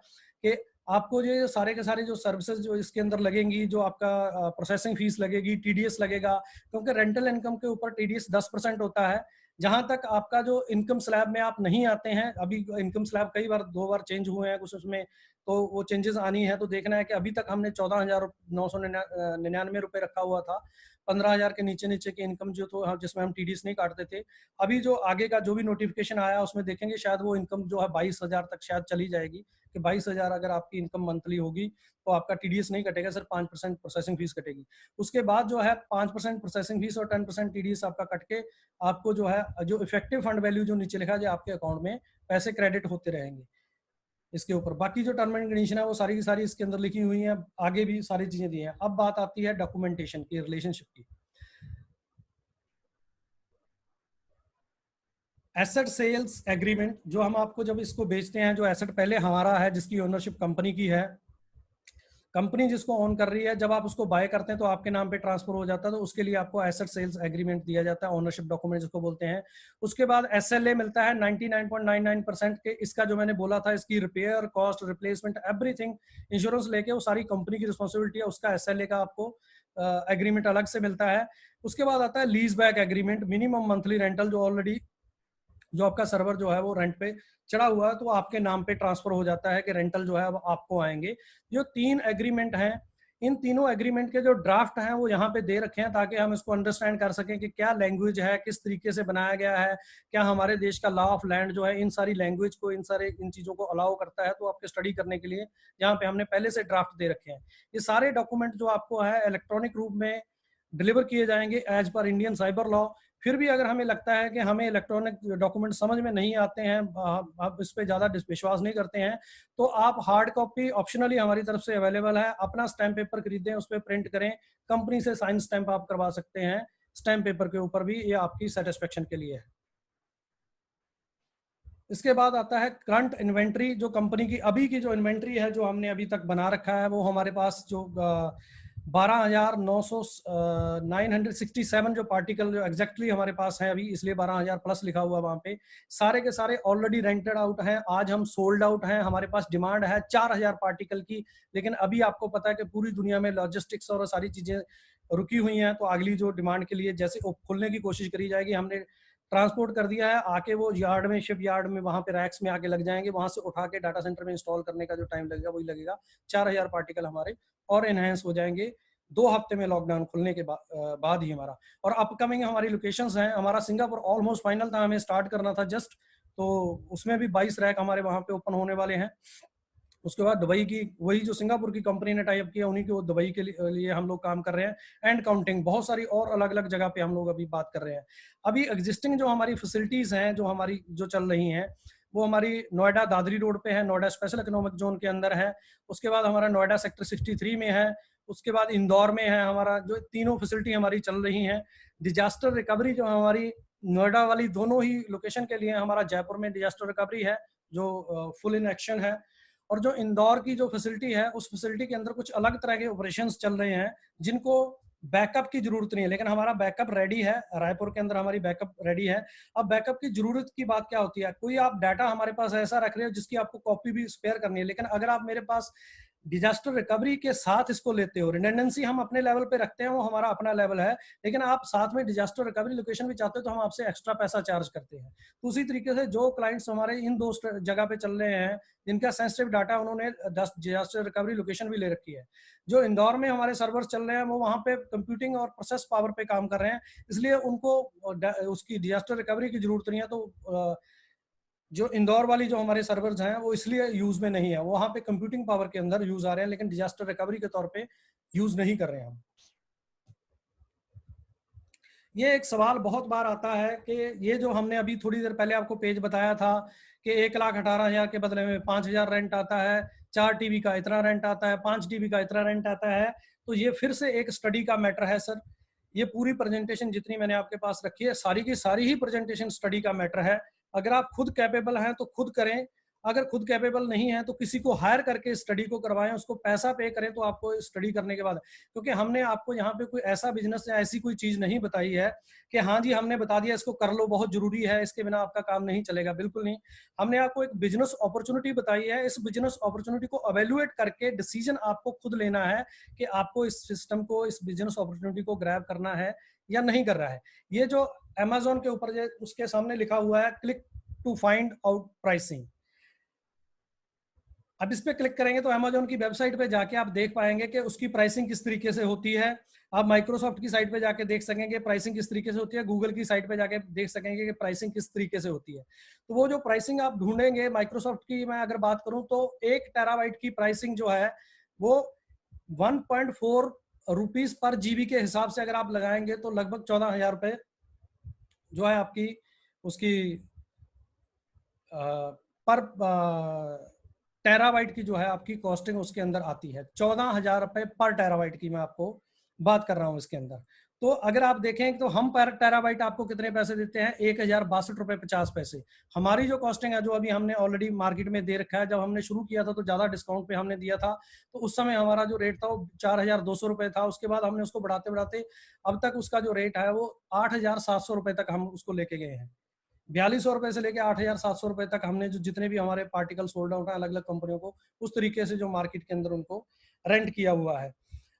कि आपको ये सारे के सारे जो सर्विसेज जो इसके अंदर लगेंगी, जो आपका प्रोसेसिंग फीस लगेगी, टीडीएस लगेगा, क्योंकि रेंटल इनकम के ऊपर टीडीएस 10% होता है। जहां तक आपका जो इनकम स्लैब में आप नहीं आते हैं, अभी इनकम स्लैब कई बार 2 बार चेंज हुए हैं कुछ उसमें, तो वो चेंजेस आनी है। तो देखना है कि अभी तक हमने 14,999 रुपए रखा हुआ था। 15,000 के नीचे नीचे की इनकम जो तो जिसमें हम टीडीएस नहीं काटते थे। अभी जो आगे का जो भी नोटिफिकेशन आया उसमें देखेंगे, शायद वो इनकम जो है 22,000 तक शायद चली जाएगी, कि 22,000 अगर आपकी इनकम मंथली होगी तो आपका टीडीएस नहीं कटेगा, सिर्फ 5% प्रोसेसिंग फीस कटेगी। उसके बाद जो है 5% प्रोसेसिंग फीस और 10% टीडीएस आपका कट के आपको जो है जो इफेक्टिव फंड वैल्यू जो नीचे लिखा है, आपके अकाउंट में पैसे क्रेडिट होते रहेंगे। इसके ऊपर बाकी जो टर्म एंड कंडीशन है वो सारी की सारी इसके अंदर लिखी हुई है, आगे भी सारी चीजें दी हैं। अब बात आती है डॉक्यूमेंटेशन की, रिलेशनशिप की। एसेट सेल्स एग्रीमेंट, जो हम आपको जब इसको बेचते हैं, जो एसेट पहले हमारा है, जिसकी ओनरशिप कंपनी की है, कंपनी जिसको ओन कर रही है, जब आप उसको बाय करते हैं तो आपके नाम पे ट्रांसफर हो जाता है, तो उसके लिए आपको एसेट सेल्स एग्रीमेंट दिया जाता है, ओनरशिप डॉक्यूमेंट जिसको बोलते हैं। उसके बाद एसएलए मिलता है 99.99% के। इसका जो मैंने बोला था, इसकी repair cost, replacement, everything, insurance लेके वो सारी कंपनी की रिस्पॉन्सिबिलिटी है, उसका एसएलए का आपको एग्रीमेंट अलग से मिलता है। उसके बाद आता है lease back agreement, minimum monthly rental, जो ऑलरेडी जो आपका सर्वर जो है वो रेंट पे चढ़ा हुआ है तो आपके नाम पे ट्रांसफर हो जाता है कि रेंटल जो है अब आपको आएंगे। जो 3 एग्रीमेंट हैं, इन तीनों एग्रीमेंट के जो ड्राफ्ट हैं वो यहाँ पे दे रखे हैं, ताकि हम इसको अंडरस्टैंड कर सकें कि क्या लैंग्वेज है, किस तरीके से बनाया गया है, क्या हमारे देश का लॉ ऑफ लैंड जो है इन सारी लैंग्वेज को, इन चीज़ों को अलाउ करता है। तो आपके स्टडी करने के लिए यहाँ पे हमने पहले से ड्राफ्ट दे रखे हैं। ये सारे डॉक्यूमेंट जो आपको है इलेक्ट्रॉनिक रूप में डिलीवर किए जाएंगे as per Indian cyber law. फिर भी अगर हमें लगता है कि हमें इलेक्ट्रॉनिक डॉक्यूमेंट समझ में नहीं आते हैं, आप इस पर ज़्यादा विश्वास नहीं करते हैं, तो आप हार्ड कॉपी ऑप्शनली हमारी तरफ से अवेलेबल है। अपना स्टैम्प पेपर खरीदें, उस पर प्रिंट करें, कंपनी से साइन स्टैम्प आप करवा सकते हैं स्टैम्प पेपर के ऊपर भी, ये आपकी सेटिस्फेक्शन के लिए है। इसके बाद आता है करंट इन्वेंट्री। जो कंपनी की अभी की जो इन्वेंट्री है, जो हमने अभी तक बना रखा है, वो हमारे पास जो 967 जो पार्टिकल जो एग्जैक्टली हमारे पास है अभी, इसलिए 12,000 प्लस लिखा हुआ है वहाँ पे। सारे के सारे ऑलरेडी रेंटेड आउट हैं। आज हम सोल्ड आउट हैं। हमारे पास डिमांड है 4,000 पार्टिकल की, लेकिन अभी आपको पता है कि पूरी दुनिया में लॉजिस्टिक्स और सारी चीज़ें रुकी हुई हैं, तो अगली जो डिमांड के लिए जैसे खुलने की कोशिश करी जाएगी। हमने ट्रांसपोर्ट कर दिया है, आके वो यार्ड में, शिप यार्ड में, वहाँ पे रैक्स में आके लग जाएंगे। वहाँ से उठा के डाटा सेंटर में इंस्टॉल करने का जो टाइम लगेगा वही लगेगा। 4,000 पार्टिकल हमारे और एनहेंस हो जाएंगे 2 हफ्ते में लॉकडाउन खुलने के बाद ही हमारा। और अपकमिंग हमारी लोकेशंस हैं। हमारा सिंगापुर ऑलमोस्ट फाइनल था, हमें स्टार्ट करना था जस्ट, तो उसमें भी 22 रैक हमारे वहाँ पे ओपन होने वाले हैं। उसके बाद दुबई की, वही जो सिंगापुर की कंपनी ने टाई अप किया, उन्हीं को दुबई के लिए हम लोग काम कर रहे हैं। एंड काउंटिंग बहुत सारी और अलग अलग जगह पे हम लोग अभी बात कर रहे हैं। अभी एग्जिस्टिंग जो हमारी फैसिलिटीज हैं, जो हमारी जो चल रही हैं, वो हमारी नोएडा दादरी रोड पे है, नोएडा स्पेशल इकोनॉमिक जोन के अंदर है। उसके बाद हमारा नोएडा सेक्टर 63 में है। उसके बाद इंदौर में है हमारा। जो तीनों फैसिलिटी हमारी चल रही हैं। डिजास्टर रिकवरी जो हमारी नोएडा वाली दोनों ही लोकेशन के लिए, हमारा जयपुर में डिजास्टर रिकवरी है जो फुल इन एक्शन है। और जो इंदौर की जो फैसिलिटी है, उस फैसिलिटी के अंदर कुछ अलग तरह के ऑपरेशंस चल रहे हैं जिनको बैकअप की जरूरत नहीं है, लेकिन हमारा बैकअप रेडी है। रायपुर के अंदर हमारी बैकअप रेडी है। अब बैकअप की जरूरत की बात क्या होती है, कोई आप डाटा हमारे पास ऐसा रख रहे हो जिसकी आपको कॉपी भी स्पेयर करनी है, लेकिन अगर आप मेरे पास डिजास्टर रिकवरी के साथ इसको लेते हो, रिडेंडेंसी हम अपने लेवल पे रखते हैं, वो हमारा अपना लेवल है, लेकिन आप साथ में डिजास्टर रिकवरी लोकेशन भी चाहते हो तो हम आपसे एक्स्ट्रा पैसा चार्ज करते हैं। तो उसी तरीके से जो क्लाइंट्स हमारे इन 2 जगह पे चल रहे हैं, जिनका सेंसिटिव डाटा, उन्होंने डिजास्टर रिकवरी लोकेशन भी ले रखी है। जो इंदौर में हमारे सर्वर्स चल रहे हैं, वो वहाँ पे कंप्यूटिंग और प्रोसेस पावर पे काम कर रहे हैं, इसलिए उनको उसकी डिजास्टर रिकवरी की जरूरत नहीं है। तो जो इंदौर वाली जो हमारे सर्वर्स हैं, वो इसलिए यूज में नहीं है, वो वहाँ पे कंप्यूटिंग पावर के अंदर यूज आ रहे हैं, लेकिन डिजास्टर रिकवरी के तौर पे यूज नहीं कर रहे हैं हम। ये एक सवाल बहुत बार आता है कि ये जो हमने अभी थोड़ी देर पहले आपको पेज बताया था कि 1,18,000 के बदले में 5,000 रेंट आता है, 4 टीबी का इतना रेंट आता है, 5 टीबी का इतना रेंट आता है, तो ये फिर से एक स्टडी का मैटर है सर। ये पूरी प्रेजेंटेशन जितनी मैंने आपके पास रखी है, सारी की सारी ही प्रेजेंटेशन स्टडी का मैटर है। अगर आप खुद कैपेबल हैं तो खुद करें, अगर खुद कैपेबल नहीं है तो किसी को हायर करके स्टडी को करवाएं, उसको पैसा पे करें तो आपको स्टडी करने के बाद। क्योंकि हमने आपको यहाँ पे कोई ऐसा बिजनेस या ऐसी कोई चीज नहीं बताई है कि हाँ जी हमने बता दिया इसको कर लो, बहुत जरूरी है, इसके बिना आपका काम नहीं चलेगा, बिल्कुल नहीं। हमने आपको एक बिजनेस अपॉर्चुनिटी बताई है। इस बिजनेस अपॉर्चुनिटी को अवेल्युएट करके डिसीजन आपको खुद लेना है कि आपको इस सिस्टम को, इस बिजनेस अपॉर्चुनिटी को ग्रैब करना है या नहीं कर रहा है। ये जो अमेजोन के ऊपर उसके सामने लिखा हुआ है click to find out pricing, अब इस पे क्लिक करेंगे तो अमेजोन की वेबसाइट पे जाके आप देख पाएंगे कि उसकी प्राइसिंग किस तरीके से होती है। आप माइक्रोसॉफ्ट की साइट पे जाके देख सकेंगे प्राइसिंग किस तरीके से होती है, गूगल की साइट पे जाके देख सकेंगे कि प्राइसिंग किस तरीके से होती है। तो वो जो प्राइसिंग आप ढूंढेंगे माइक्रोसॉफ्ट की, मैं अगर बात करूं तो 1 टेराबाइट की प्राइसिंग जो है वो 1.4 रुपीज पर जीबी के हिसाब से अगर आप लगाएंगे तो लगभग 14,000 रुपए जो है आपकी उसकी पर टेराबाइट की जो है आपकी कॉस्टिंग उसके अंदर आती है। 14,000 रुपए पर टेराबाइट की मैं आपको बात कर रहा हूं इसके अंदर। तो अगर आप देखें तो हम पर टेराबाइट आपको कितने पैसे देते हैं, 1,062 रुपए 50 पैसे। हमारी जो कॉस्टिंग है, जो अभी हमने ऑलरेडी मार्केट में दे रखा है, जब हमने शुरू किया था तो ज्यादा डिस्काउंट पे हमने दिया था, तो उस समय हमारा जो रेट था वो 4,200 रुपए था। उसके बाद हमने उसको बढ़ाते बढ़ाते अब तक उसका जो रेट है वो 8,700 रुपए तक हम उसको लेके गए हैं। 4,200 रुपए से लेके 8,700 रुपए तक हमने जो जितने भी हमारे पार्टिकल सोल्ड आउट है अलग अलग कंपनियों को, उस तरीके से जो मार्केट के अंदर उनको रेंट किया हुआ है।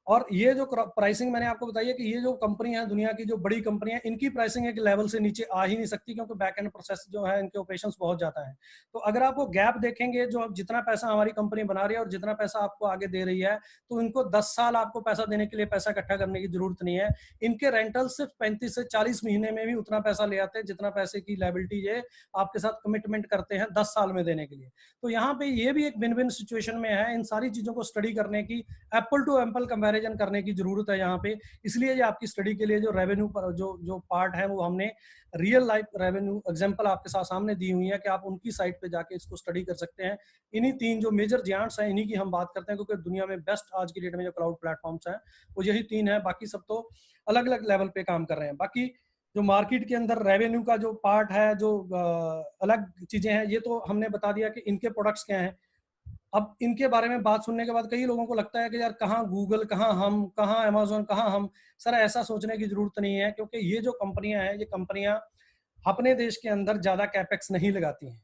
और ये जो प्राइसिंग मैंने आपको बताई है कि ये जो कंपनी है, दुनिया की जो बड़ी कंपनी है, इनकी प्राइसिंग एक लेवल से नीचे आ ही नहीं सकती, क्योंकि बैक एंड प्रोसेस जो है इनके ऑपरेशंस बहुत ज़्यादा है। तो अगर आप वो गैप देखेंगे, जो जितना पैसा हमारी कंपनी बना रही है और जितना पैसा आपको आगे दे रही है, तो इनको 10 साल आपको पैसा देने के लिए पैसा इकट्ठा करने की जरूरत नहीं है। इनके रेंटल सिर्फ 35 से 40 महीने में भी उतना पैसा ले आते हैं जितना पैसे की लायबिलिटी ये आपके साथ कमिटमेंट करते हैं 10 साल में देने के लिए। तो यहाँ पे ये भी एक विन विन सिचुएशन में है। इन सारी चीज़ों को स्टडी करने की, एप्पल टू एप्पल कंपैरिजन करने की जरूरत है यहाँ पे। इसलिए ये आपकी स्टडी के लिए जो रेवेन्यू जो जो पार्ट है, वो हमने रियल लाइफ रेवेन्यू एग्जांपल आपके साथ सामने दी हुई है कि आप उनकी साइट पे जाके इसको स्टडी कर सकते हैं। इन्हीं 3 जो मेजर जायंट्स हैं, इन्हीं की हम बात करते हैं, क्योंकि दुनिया में बेस्ट आज की डेट में जो क्लाउड प्लेटफॉर्म्स हैं वो यही 3 है। बाकी सब तो अलग अलग लेवल पे काम कर रहे हैं। बाकी जो मार्केट के अंदर रेवेन्यू का जो पार्ट है, जो अलग चीजें हैं, ये तो हमने बता दिया कि इनके प्रोडक्ट्स क्या हैं। अब इनके बारे में बात सुनने के बाद कई लोगों को लगता है कि यार कहाँ गूगल, कहाँ हम, कहाँ अमेजोन, कहाँ हम। सर ऐसा सोचने की जरूरत नहीं है, क्योंकि ये जो कंपनियां हैं, ये कंपनियां अपने देश के अंदर ज्यादा कैपेक्स नहीं लगाती हैं।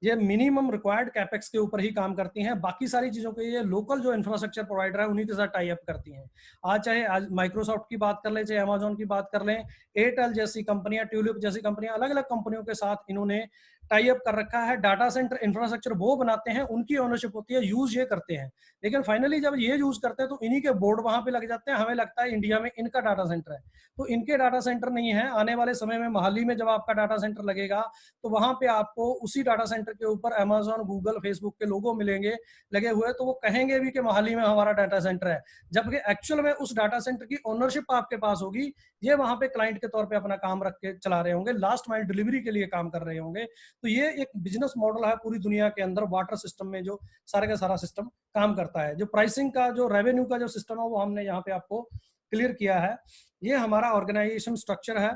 ये मिनिमम रिक्वायर्ड कैपेक्स के ऊपर ही काम करती हैं। बाकी सारी चीजों के ये लोकल जो इंफ्रास्ट्रक्चर प्रोवाइडर है उन्हीं के साथ टाई अप करती हैं। आज माइक्रोसॉफ्ट की बात कर लें, चाहे अमेजोन की बात कर लें, एयरटेल जैसी कंपनियां, ट्यूलिप जैसी कंपनियां, अलग अलग कंपनियों के साथ इन्होंने टाई अप कर रखा है। डाटा सेंटर इंफ्रास्ट्रक्चर वो बनाते हैं, उनकी ओनरशिप होती है, यूज ये करते हैं। लेकिन फाइनली जब ये यूज करते हैं तो इन्हीं के बोर्ड वहां पे लग जाते हैं। हमें लगता है इंडिया में इनका डाटा सेंटर है, तो इनके डाटा सेंटर नहीं है। आने वाले समय में मोहाली में जब आपका डाटा सेंटर लगेगा, तो वहां पे आपको उसी डाटा सेंटर के ऊपर अमेजोन, गूगल, फेसबुक के लोगो मिलेंगे लगे हुए, तो वो कहेंगे भी कि मोहाली में हमारा डाटा सेंटर है, जबकि एक्चुअल में उस डाटा सेंटर की ओनरशिप आपके पास होगी। ये वहां पे क्लाइंट के तौर पे अपना काम रख के चला रहे होंगे, लास्ट माइल डिलीवरी के लिए काम कर रहे होंगे। तो ये एक बिजनेस मॉडल है पूरी दुनिया के अंदर वाटर सिस्टम में, जो सारे का सारा सिस्टम काम करता है। जो प्राइसिंग का, जो रेवेन्यू का जो सिस्टम है, वो हमने यहाँ पे आपको क्लियर किया है। ये हमारा ऑर्गेनाइजेशन स्ट्रक्चर है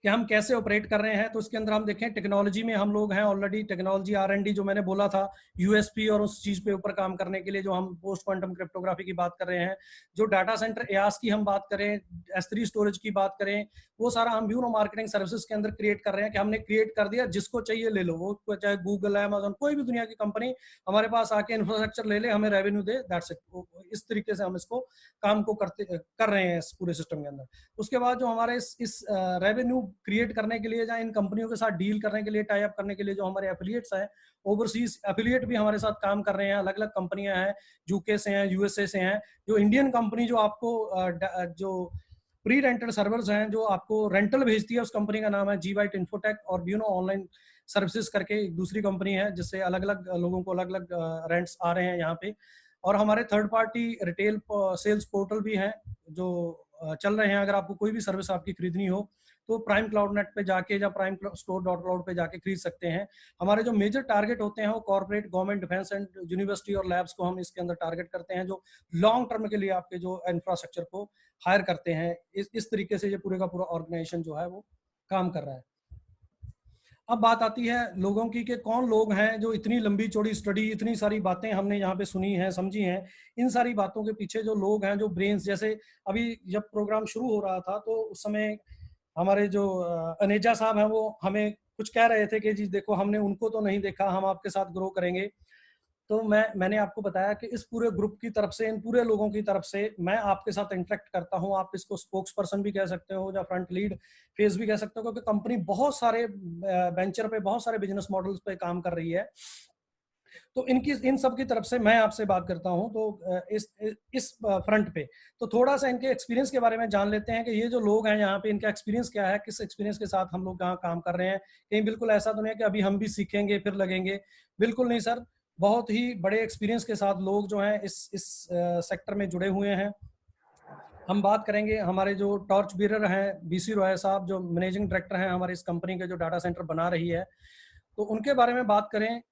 कि हम कैसे ऑपरेट कर रहे हैं। तो इसके अंदर हम देखें, टेक्नोलॉजी में हम लोग हैं ऑलरेडी। टेक्नोलॉजी R&D जो मैंने बोला था, यूएसपी और उस चीज पे ऊपर काम करने के लिए जो हम पोस्ट क्वांटम क्रिप्टोग्राफी की बात कर रहे हैं, जो डाटा सेंटर एआस की हम बात करें, S3 स्टोरेज की बात करें, वो सारा हम ब्यूरो मार्केटिंग सर्विसेज के अंदर क्रिएट कर रहे हैं कि हमने क्रिएट कर दिया, जिसको चाहिए ले लो। वो चाहे गूगल है, अमेजोन, कोई भी दुनिया की कंपनी हमारे पास आके इंफ्रास्ट्रक्चर ले ले, हमें रेवेन्यू दे, दैट्स इट। इस तरीके से हम इसको काम को कर रहे हैं इस पूरे सिस्टम के अंदर। उसके बाद जो हमारे इस रेवेन्यू क्रिएट करने के लिए, या इन कंपनियों के साथ डील करने के लिए, टाई अप करने के लिए, जो हमारे एफिलिएट्स हैं, ओवरसीज एफिलिएट भी हमारे साथ काम कर रहे हैं। अलग अलग कंपनियां हैं, यूके से हैं, यूएसए से हैं। जो इंडियन कंपनी जो आपको जो प्री रेंटेड सर्वर्स हैं, जो आपको रेंटल भेजती है, उस कंपनी का नाम है जीवाइट इन्फोटेक। और ब्यूनो ऑनलाइन सर्विसेज करके एक दूसरी कंपनी है, जिससे अलग अलग लोगों को अलग अलग रेंट्स आ रहे हैं यहाँ पे। और हमारे third party retail sales portal भी हैं जो चल रहे हैं। अगर आपको कोई भी सर्विस आपकी खरीदनी हो, तो प्राइम क्लाउड नेट पे जाके या प्राइम स्टोर डॉट क्लाउड पे जाके खरीद सकते हैं। हमारे जो मेजर टारगेट होते हैं, वो corporate, government, defence and university और लैब्स को हम इसके अंदर टारगेट करते हैं, जो लॉन्ग टर्म के लिए आपके जो इंफ्रास्ट्रक्चर को हायर करते हैं। इस तरीके से ये पूरे का पूरा ऑर्गेनाइजेशन जो है वो काम कर रहा है। अब बात आती है लोगों की कि कौन लोग हैं जो इतनी लंबी चौड़ी स्टडी, इतनी सारी बातें हमने यहाँ पे सुनी हैं, समझी हैं। इन सारी बातों के पीछे जो लोग हैं, जो ब्रेन्स, जैसे अभी जब प्रोग्राम शुरू हो रहा था, तो उस समय हमारे जो अनेजा साहब हैं, वो हमें कुछ कह रहे थे कि जी देखो, हमने उनको तो नहीं देखा, हम आपके साथ ग्रो करेंगे। तो मैंने आपको बताया कि इस पूरे ग्रुप की तरफ से, इन पूरे लोगों की तरफ से मैं आपके साथ इंटरेक्ट करता हूं। आप इसको स्पोक्स पर्सन भी कह सकते हो, या फ्रंट लीड फेस भी कह सकते हो, क्योंकि कंपनी बहुत सारे वेंचर पे, बहुत सारे बिजनेस मॉडल्स पे काम कर रही है। तो इन सब की तरफ से मैं आपसे बात करता हूं। तो इस फ्रंट पे तो थोड़ा सा इनके एक्सपीरियंस के बारे में जान लेते हैं कि ये जो लोग हैं यहाँ पे, इनका एक्सपीरियंस क्या है, किस एक्सपीरियंस के साथ हम लोग यहाँ काम कर रहे हैं। कहीं बिल्कुल ऐसा तो नहीं है कि अभी हम भी सीखेंगे फिर लगेंगे, बिल्कुल नहीं सर। बहुत ही बड़े एक्सपीरियंस के साथ लोग जो हैं इस सेक्टर में जुड़े हुए हैं। हम बात करेंगे हमारे जो टॉर्च बीरर हैं, बीसी रॉय साहब, जो मैनेजिंग डायरेक्टर हैं हमारे इस कंपनी के, जो डाटा सेंटर बना रही है। तो उनके बारे में बात करें,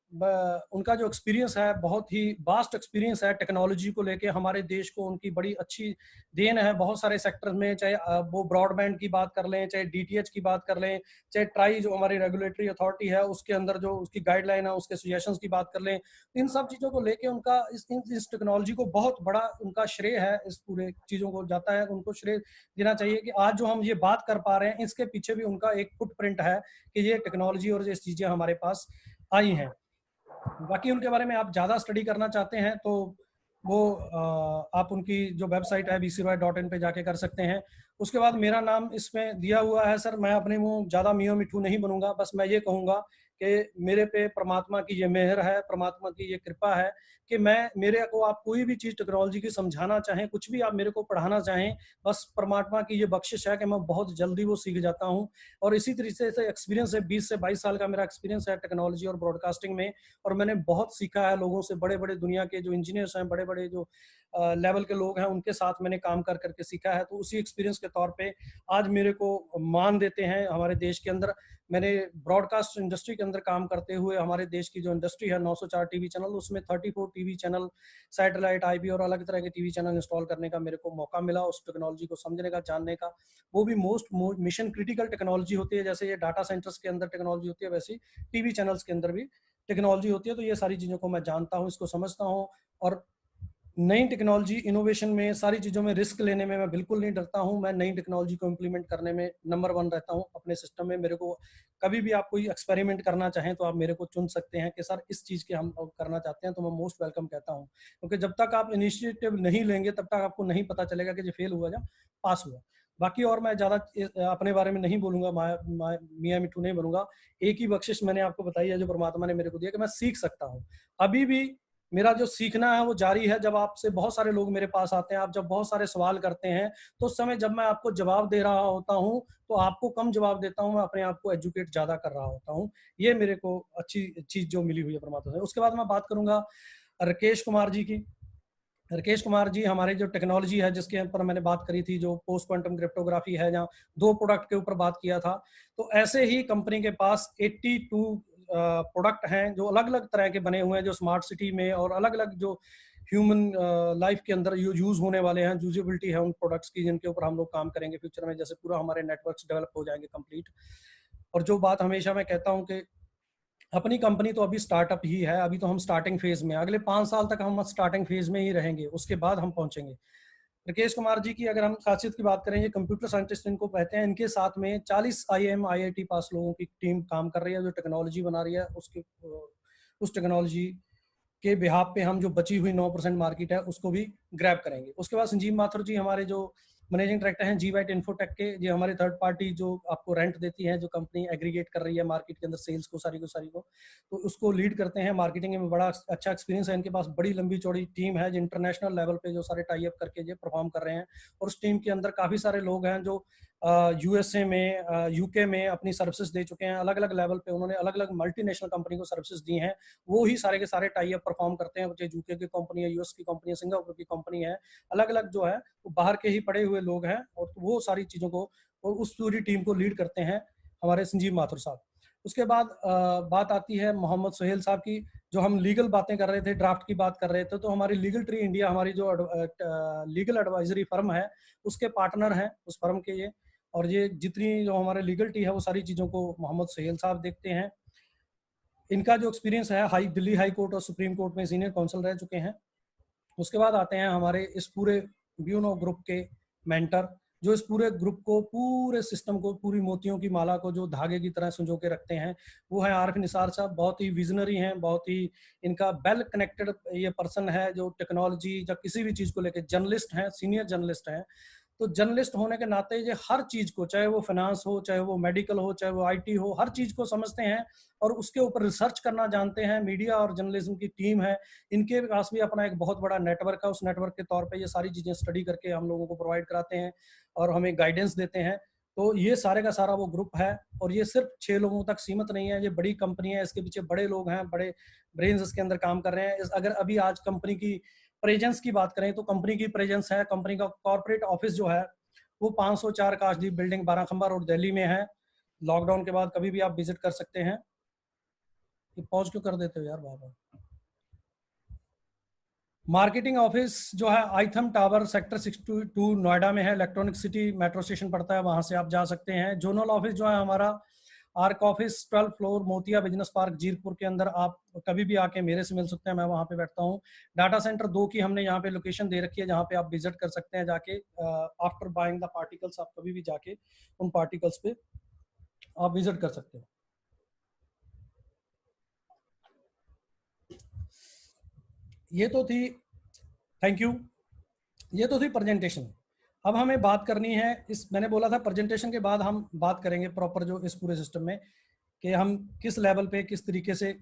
उनका जो एक्सपीरियंस है, बहुत ही वास्ट एक्सपीरियंस है टेक्नोलॉजी को लेके। हमारे देश को उनकी बड़ी अच्छी देन है बहुत सारे सेक्टर में, चाहे वो ब्रॉडबैंड की बात कर लें, चाहे डीटीएच की बात कर लें, चाहे ट्राई जो हमारी रेगुलेटरी अथॉरिटी है उसके अंदर जो उसकी गाइडलाइन है, उसके सजेशंस की बात कर लें। इन सब चीज़ों को लेके उनका इस टेक्नोलॉजी को बहुत बड़ा उनका श्रेय है, इस पूरे चीज़ों को जाता है, उनको श्रेय देना चाहिए कि आज जो हम ये बात कर पा रहे हैं, इसके पीछे भी उनका एक फुटप्रिंट है कि ये टेक्नोलॉजी और ये चीज़ें हमारे पास आई हैं। बाकी उनके बारे में आप ज़्यादा स्टडी करना चाहते हैं तो वो आप उनकी जो वेबसाइट है bcroy.in पे जाके कर सकते हैं। उसके बाद मेरा नाम इसमें दिया हुआ है सर, मैं अपने मुंह ज़्यादा मियाँ मिट्ठू नहीं बनूंगा, बस मैं ये कहूँगा कि मेरे पे परमात्मा की ये मेहर है, परमात्मा की ये कृपा है कि मैं, मेरे को आप कोई भी चीज़ टेक्नोलॉजी की समझाना चाहें, कुछ भी आप मेरे को पढ़ाना चाहें, बस परमात्मा की ये बख्शिश है कि मैं बहुत जल्दी वो सीख जाता हूँ। और इसी तरीके से एक्सपीरियंस है, 20 से 22 साल का मेरा एक्सपीरियंस है टेक्नोलॉजी और ब्रॉडकास्टिंग में, और मैंने बहुत सीखा है लोगों से, बड़े बड़े दुनिया के जो इंजीनियर्स हैं, बड़े बड़े जो लेवल के लोग हैं, उनके साथ मैंने काम कर करके सीखा है। तो उसी एक्सपीरियंस के तौर पे आज मेरे को मान देते हैं हमारे देश के अंदर। मैंने ब्रॉडकास्ट इंडस्ट्री के अंदर काम करते हुए हमारे देश की जो इंडस्ट्री है 904 टीवी चैनल, उसमें 34 टीवी चैनल, सैटेलाइट, आईपी और अलग तरह के टीवी चैनल इंस्टॉल करने का मेरे को मौका मिला, उस टेक्नोलॉजी को समझने का, जानने का। वो भी मोस्ट मिशन क्रिटिकल टेक्नोलॉजी होती है, जैसे ये डाटा सेंटर्स के अंदर टेक्नोलॉजी होती है, वैसी टीवी चैनल्स के अंदर भी टेक्नोलॉजी होती है। तो ये सारी चीज़ों को मैं जानता हूँ, इसको समझता हूँ। और नई टेक्नोलॉजी इनोवेशन में, सारी चीज़ों में रिस्क लेने में मैं बिल्कुल नहीं डरता हूँ। मैं नई टेक्नोलॉजी को इम्प्लीमेंट करने में नंबर 1 रहता हूँ अपने सिस्टम में। मेरे को कभी भी आप कोई एक्सपेरिमेंट करना चाहें तो आप मेरे को चुन सकते हैं कि सर इस चीज़ के हम करना चाहते हैं, तो मैं मोस्ट वेलकम कहता हूँ। क्योंकि जब तक आप इनिशिएटिव नहीं लेंगे तब तक आपको नहीं पता चलेगा कि ये फेल हुआ या पास हुआ। बाकी और मैं ज़्यादा अपने बारे में नहीं बोलूँगा, मियाँ मिट्ठू नहीं बनूंगा। एक ही बख्शिश मैंने आपको बताई है जो परमात्मा ने मेरे को दिया, कि मैं सीख सकता हूँ। अभी भी मेरा जो सीखना है वो जारी है। जब आपसे बहुत सारे लोग मेरे पास आते हैं, आप जब बहुत सारे सवाल करते हैं, तो उस समय जब मैं आपको जवाब दे रहा होता हूँ तो आपको कम जवाब देता हूँ, मैं अपने आप को एजुकेट ज़्यादा कर रहा होता हूँ। ये मेरे को अच्छी चीज़ जो मिली हुई है परमात्मा से। उसके बाद मैं बात करूँगा राकेश कुमार जी की। राकेश कुमार जी हमारे जो टेक्नोलॉजी है जिसके ऊपर मैंने बात करी थी, जो पोस्ट क्वांटम क्रिप्टोग्राफी है, जहाँ 2 प्रोडक्ट के ऊपर बात किया था, तो ऐसे ही कंपनी के पास 82 प्रोडक्ट हैं जो अलग अलग तरह के बने हुए हैं, जो स्मार्ट सिटी में और अलग अलग जो ह्यूमन लाइफ के अंदर यूज होने वाले हैं, यूजेबिलिटी है उन प्रोडक्ट्स की, जिनके ऊपर हम लोग काम करेंगे फ्यूचर में, जैसे पूरा हमारे नेटवर्क्स डेवलप हो जाएंगे कंप्लीट। और जो बात हमेशा मैं कहता हूँ कि अपनी कंपनी तो अभी स्टार्टअप ही है, अभी तो हम स्टार्टिंग फेज में, अगले 5 साल तक हम स्टार्टिंग फेज में ही रहेंगे, उसके बाद हम पहुंचेंगे। राकेश कुमार जी की अगर हम खासियत की बात करें, ये कंप्यूटर साइंटिस्ट इनको कहते हैं, इनके साथ में 40 आईआईएम आईआईटी पास लोगों की टीम काम कर रही है, जो टेक्नोलॉजी बना रही है, उसके उस टेक्नोलॉजी के बिहाफ पे हम जो बची हुई 9% मार्केट है उसको भी ग्रैब करेंगे। उसके बाद संजीव माथुर जी हमारे जो मैनेजिंग डायरेक्टर हैं जी वाइट इन्फोटेक के, ये हमारे थर्ड पार्टी जो आपको रेंट देती है, जो कंपनी एग्रीगेट कर रही है मार्केट के अंदर सेल्स को, सारी को, तो उसको लीड करते हैं। मार्केटिंग में बड़ा अच्छा एक्सपीरियंस है इनके पास, बड़ी लंबी चौड़ी टीम है जो इंटरनेशनल लेवल पे जो सारे टाई अप करके जो परफॉर्म कर रहे हैं। और उस टीम के अंदर काफ़ी सारे लोग हैं जो यूएसए में, यूके में अपनी सर्विसेज दे चुके हैं, अलग अलग लेवल पे उन्होंने अलग अलग मल्टीनेशनल कंपनी को सर्विसेज दी हैं। वो ही सारे के सारे टाई अप परफॉर्म करते हैं, चाहे यूके की कंपनी है, यूएस की कंपनी है, सिंगापुर की कंपनी है, अलग अलग जो है वो बाहर के ही पड़े हुए लोग हैं, और वो सारी चीज़ों को और उस पूरी टीम को लीड करते हैं हमारे संजीव माथुर साहब। उसके बाद बात आती है मोहम्मद सुहेल साहब की। जो हम लीगल बातें कर रहे थे, ड्राफ्ट की बात कर रहे थे, तो हमारी लीगल ट्री इंडिया, हमारी जो लीगल एडवाइजरी फर्म है, उसके पार्टनर हैं उस फर्म के ये। और ये जितनी जो हमारे लीगल टी है वो सारी चीज़ों को मोहम्मद सुहेल साहब देखते हैं। इनका जो एक्सपीरियंस है, दिल्ली हाई कोर्ट और सुप्रीम कोर्ट में सीनियर काउंसिल रह चुके हैं। उसके बाद आते हैं हमारे इस पूरे ब्यूनो ग्रुप के मेंटर, जो इस पूरे ग्रुप को, पूरे सिस्टम को, पूरी मोतियों की माला को जो धागे की तरह संजो के रखते हैं, वो है आरफ निसार साहब। बहुत ही विजनरी हैं, बहुत ही इनका वेल कनेक्टेड ये पर्सन है, जो टेक्नोलॉजी या किसी भी चीज़ को लेकर जर्नलिस्ट हैं, सीनियर जर्नलिस्ट हैं। तो जर्नलिस्ट होने के नाते ये हर चीज़ को, चाहे वो फाइनेंस हो, चाहे वो मेडिकल हो, चाहे वो आईटी हो, हर चीज़ को समझते हैं और उसके ऊपर रिसर्च करना जानते हैं। मीडिया और जर्नलिज्म की टीम है, इनके पास भी अपना एक बहुत बड़ा नेटवर्क है। उस नेटवर्क के तौर पे ये सारी चीज़ें स्टडी करके हम लोगों को प्रोवाइड कराते हैं और हमें गाइडेंस देते हैं। तो ये सारे का सारा वो ग्रुप है, और ये सिर्फ 6 लोगों तक सीमित नहीं है, ये बड़ी कंपनी है, इसके पीछे बड़े लोग हैं, बड़े ब्रेन्स इसके अंदर काम कर रहे हैं। अगर अभी आज कंपनी की प्रेजेंस की बात करें, तो कंपनी की प्रेजेंस है, कंपनी का कॉर्पोरेट ऑफिस जो है वो 504 काशदीप बिल्डिंग, 12 खंबा रोड, दिल्ली में है। लॉकडाउन के बाद कभी भी आप विजिट कर सकते हैं। ये पॉज क्यों कर देते हो यार बार बार। मार्केटिंग ऑफिस जो है आइथम टावर सेक्टर 62 नोएडा में है, इलेक्ट्रॉनिक सिटी मेट्रो स्टेशन पड़ता है, वहां से आप जा सकते हैं। जोनल ऑफिस जो है हमारा आर्क ऑफिस 12 फ्लोर मोतिया बिजनेस पार्क जीरपुर के अंदर, आप कभी भी आके मेरे से मिल सकते हैं, मैं वहां पे बैठता हूँ। डाटा सेंटर 2 की हमने यहाँ पे लोकेशन दे रखी है, जहाँ पे आप विजिट कर सकते हैं जाके। आफ्टर बाइंग द पार्टिकल्स, आप कभी भी जाके उन पार्टिकल्स पे आप विजिट कर सकते हैं। ये तो थी थैंक यू। ये तो थी प्रेजेंटेशन। अब हमें बात करनी है इस, मैंने बोला था प्रेजेंटेशन के बाद हम बात करेंगे प्रॉपर जो इस पूरे सिस्टम में कि हम किस लेवल पे किस तरीके से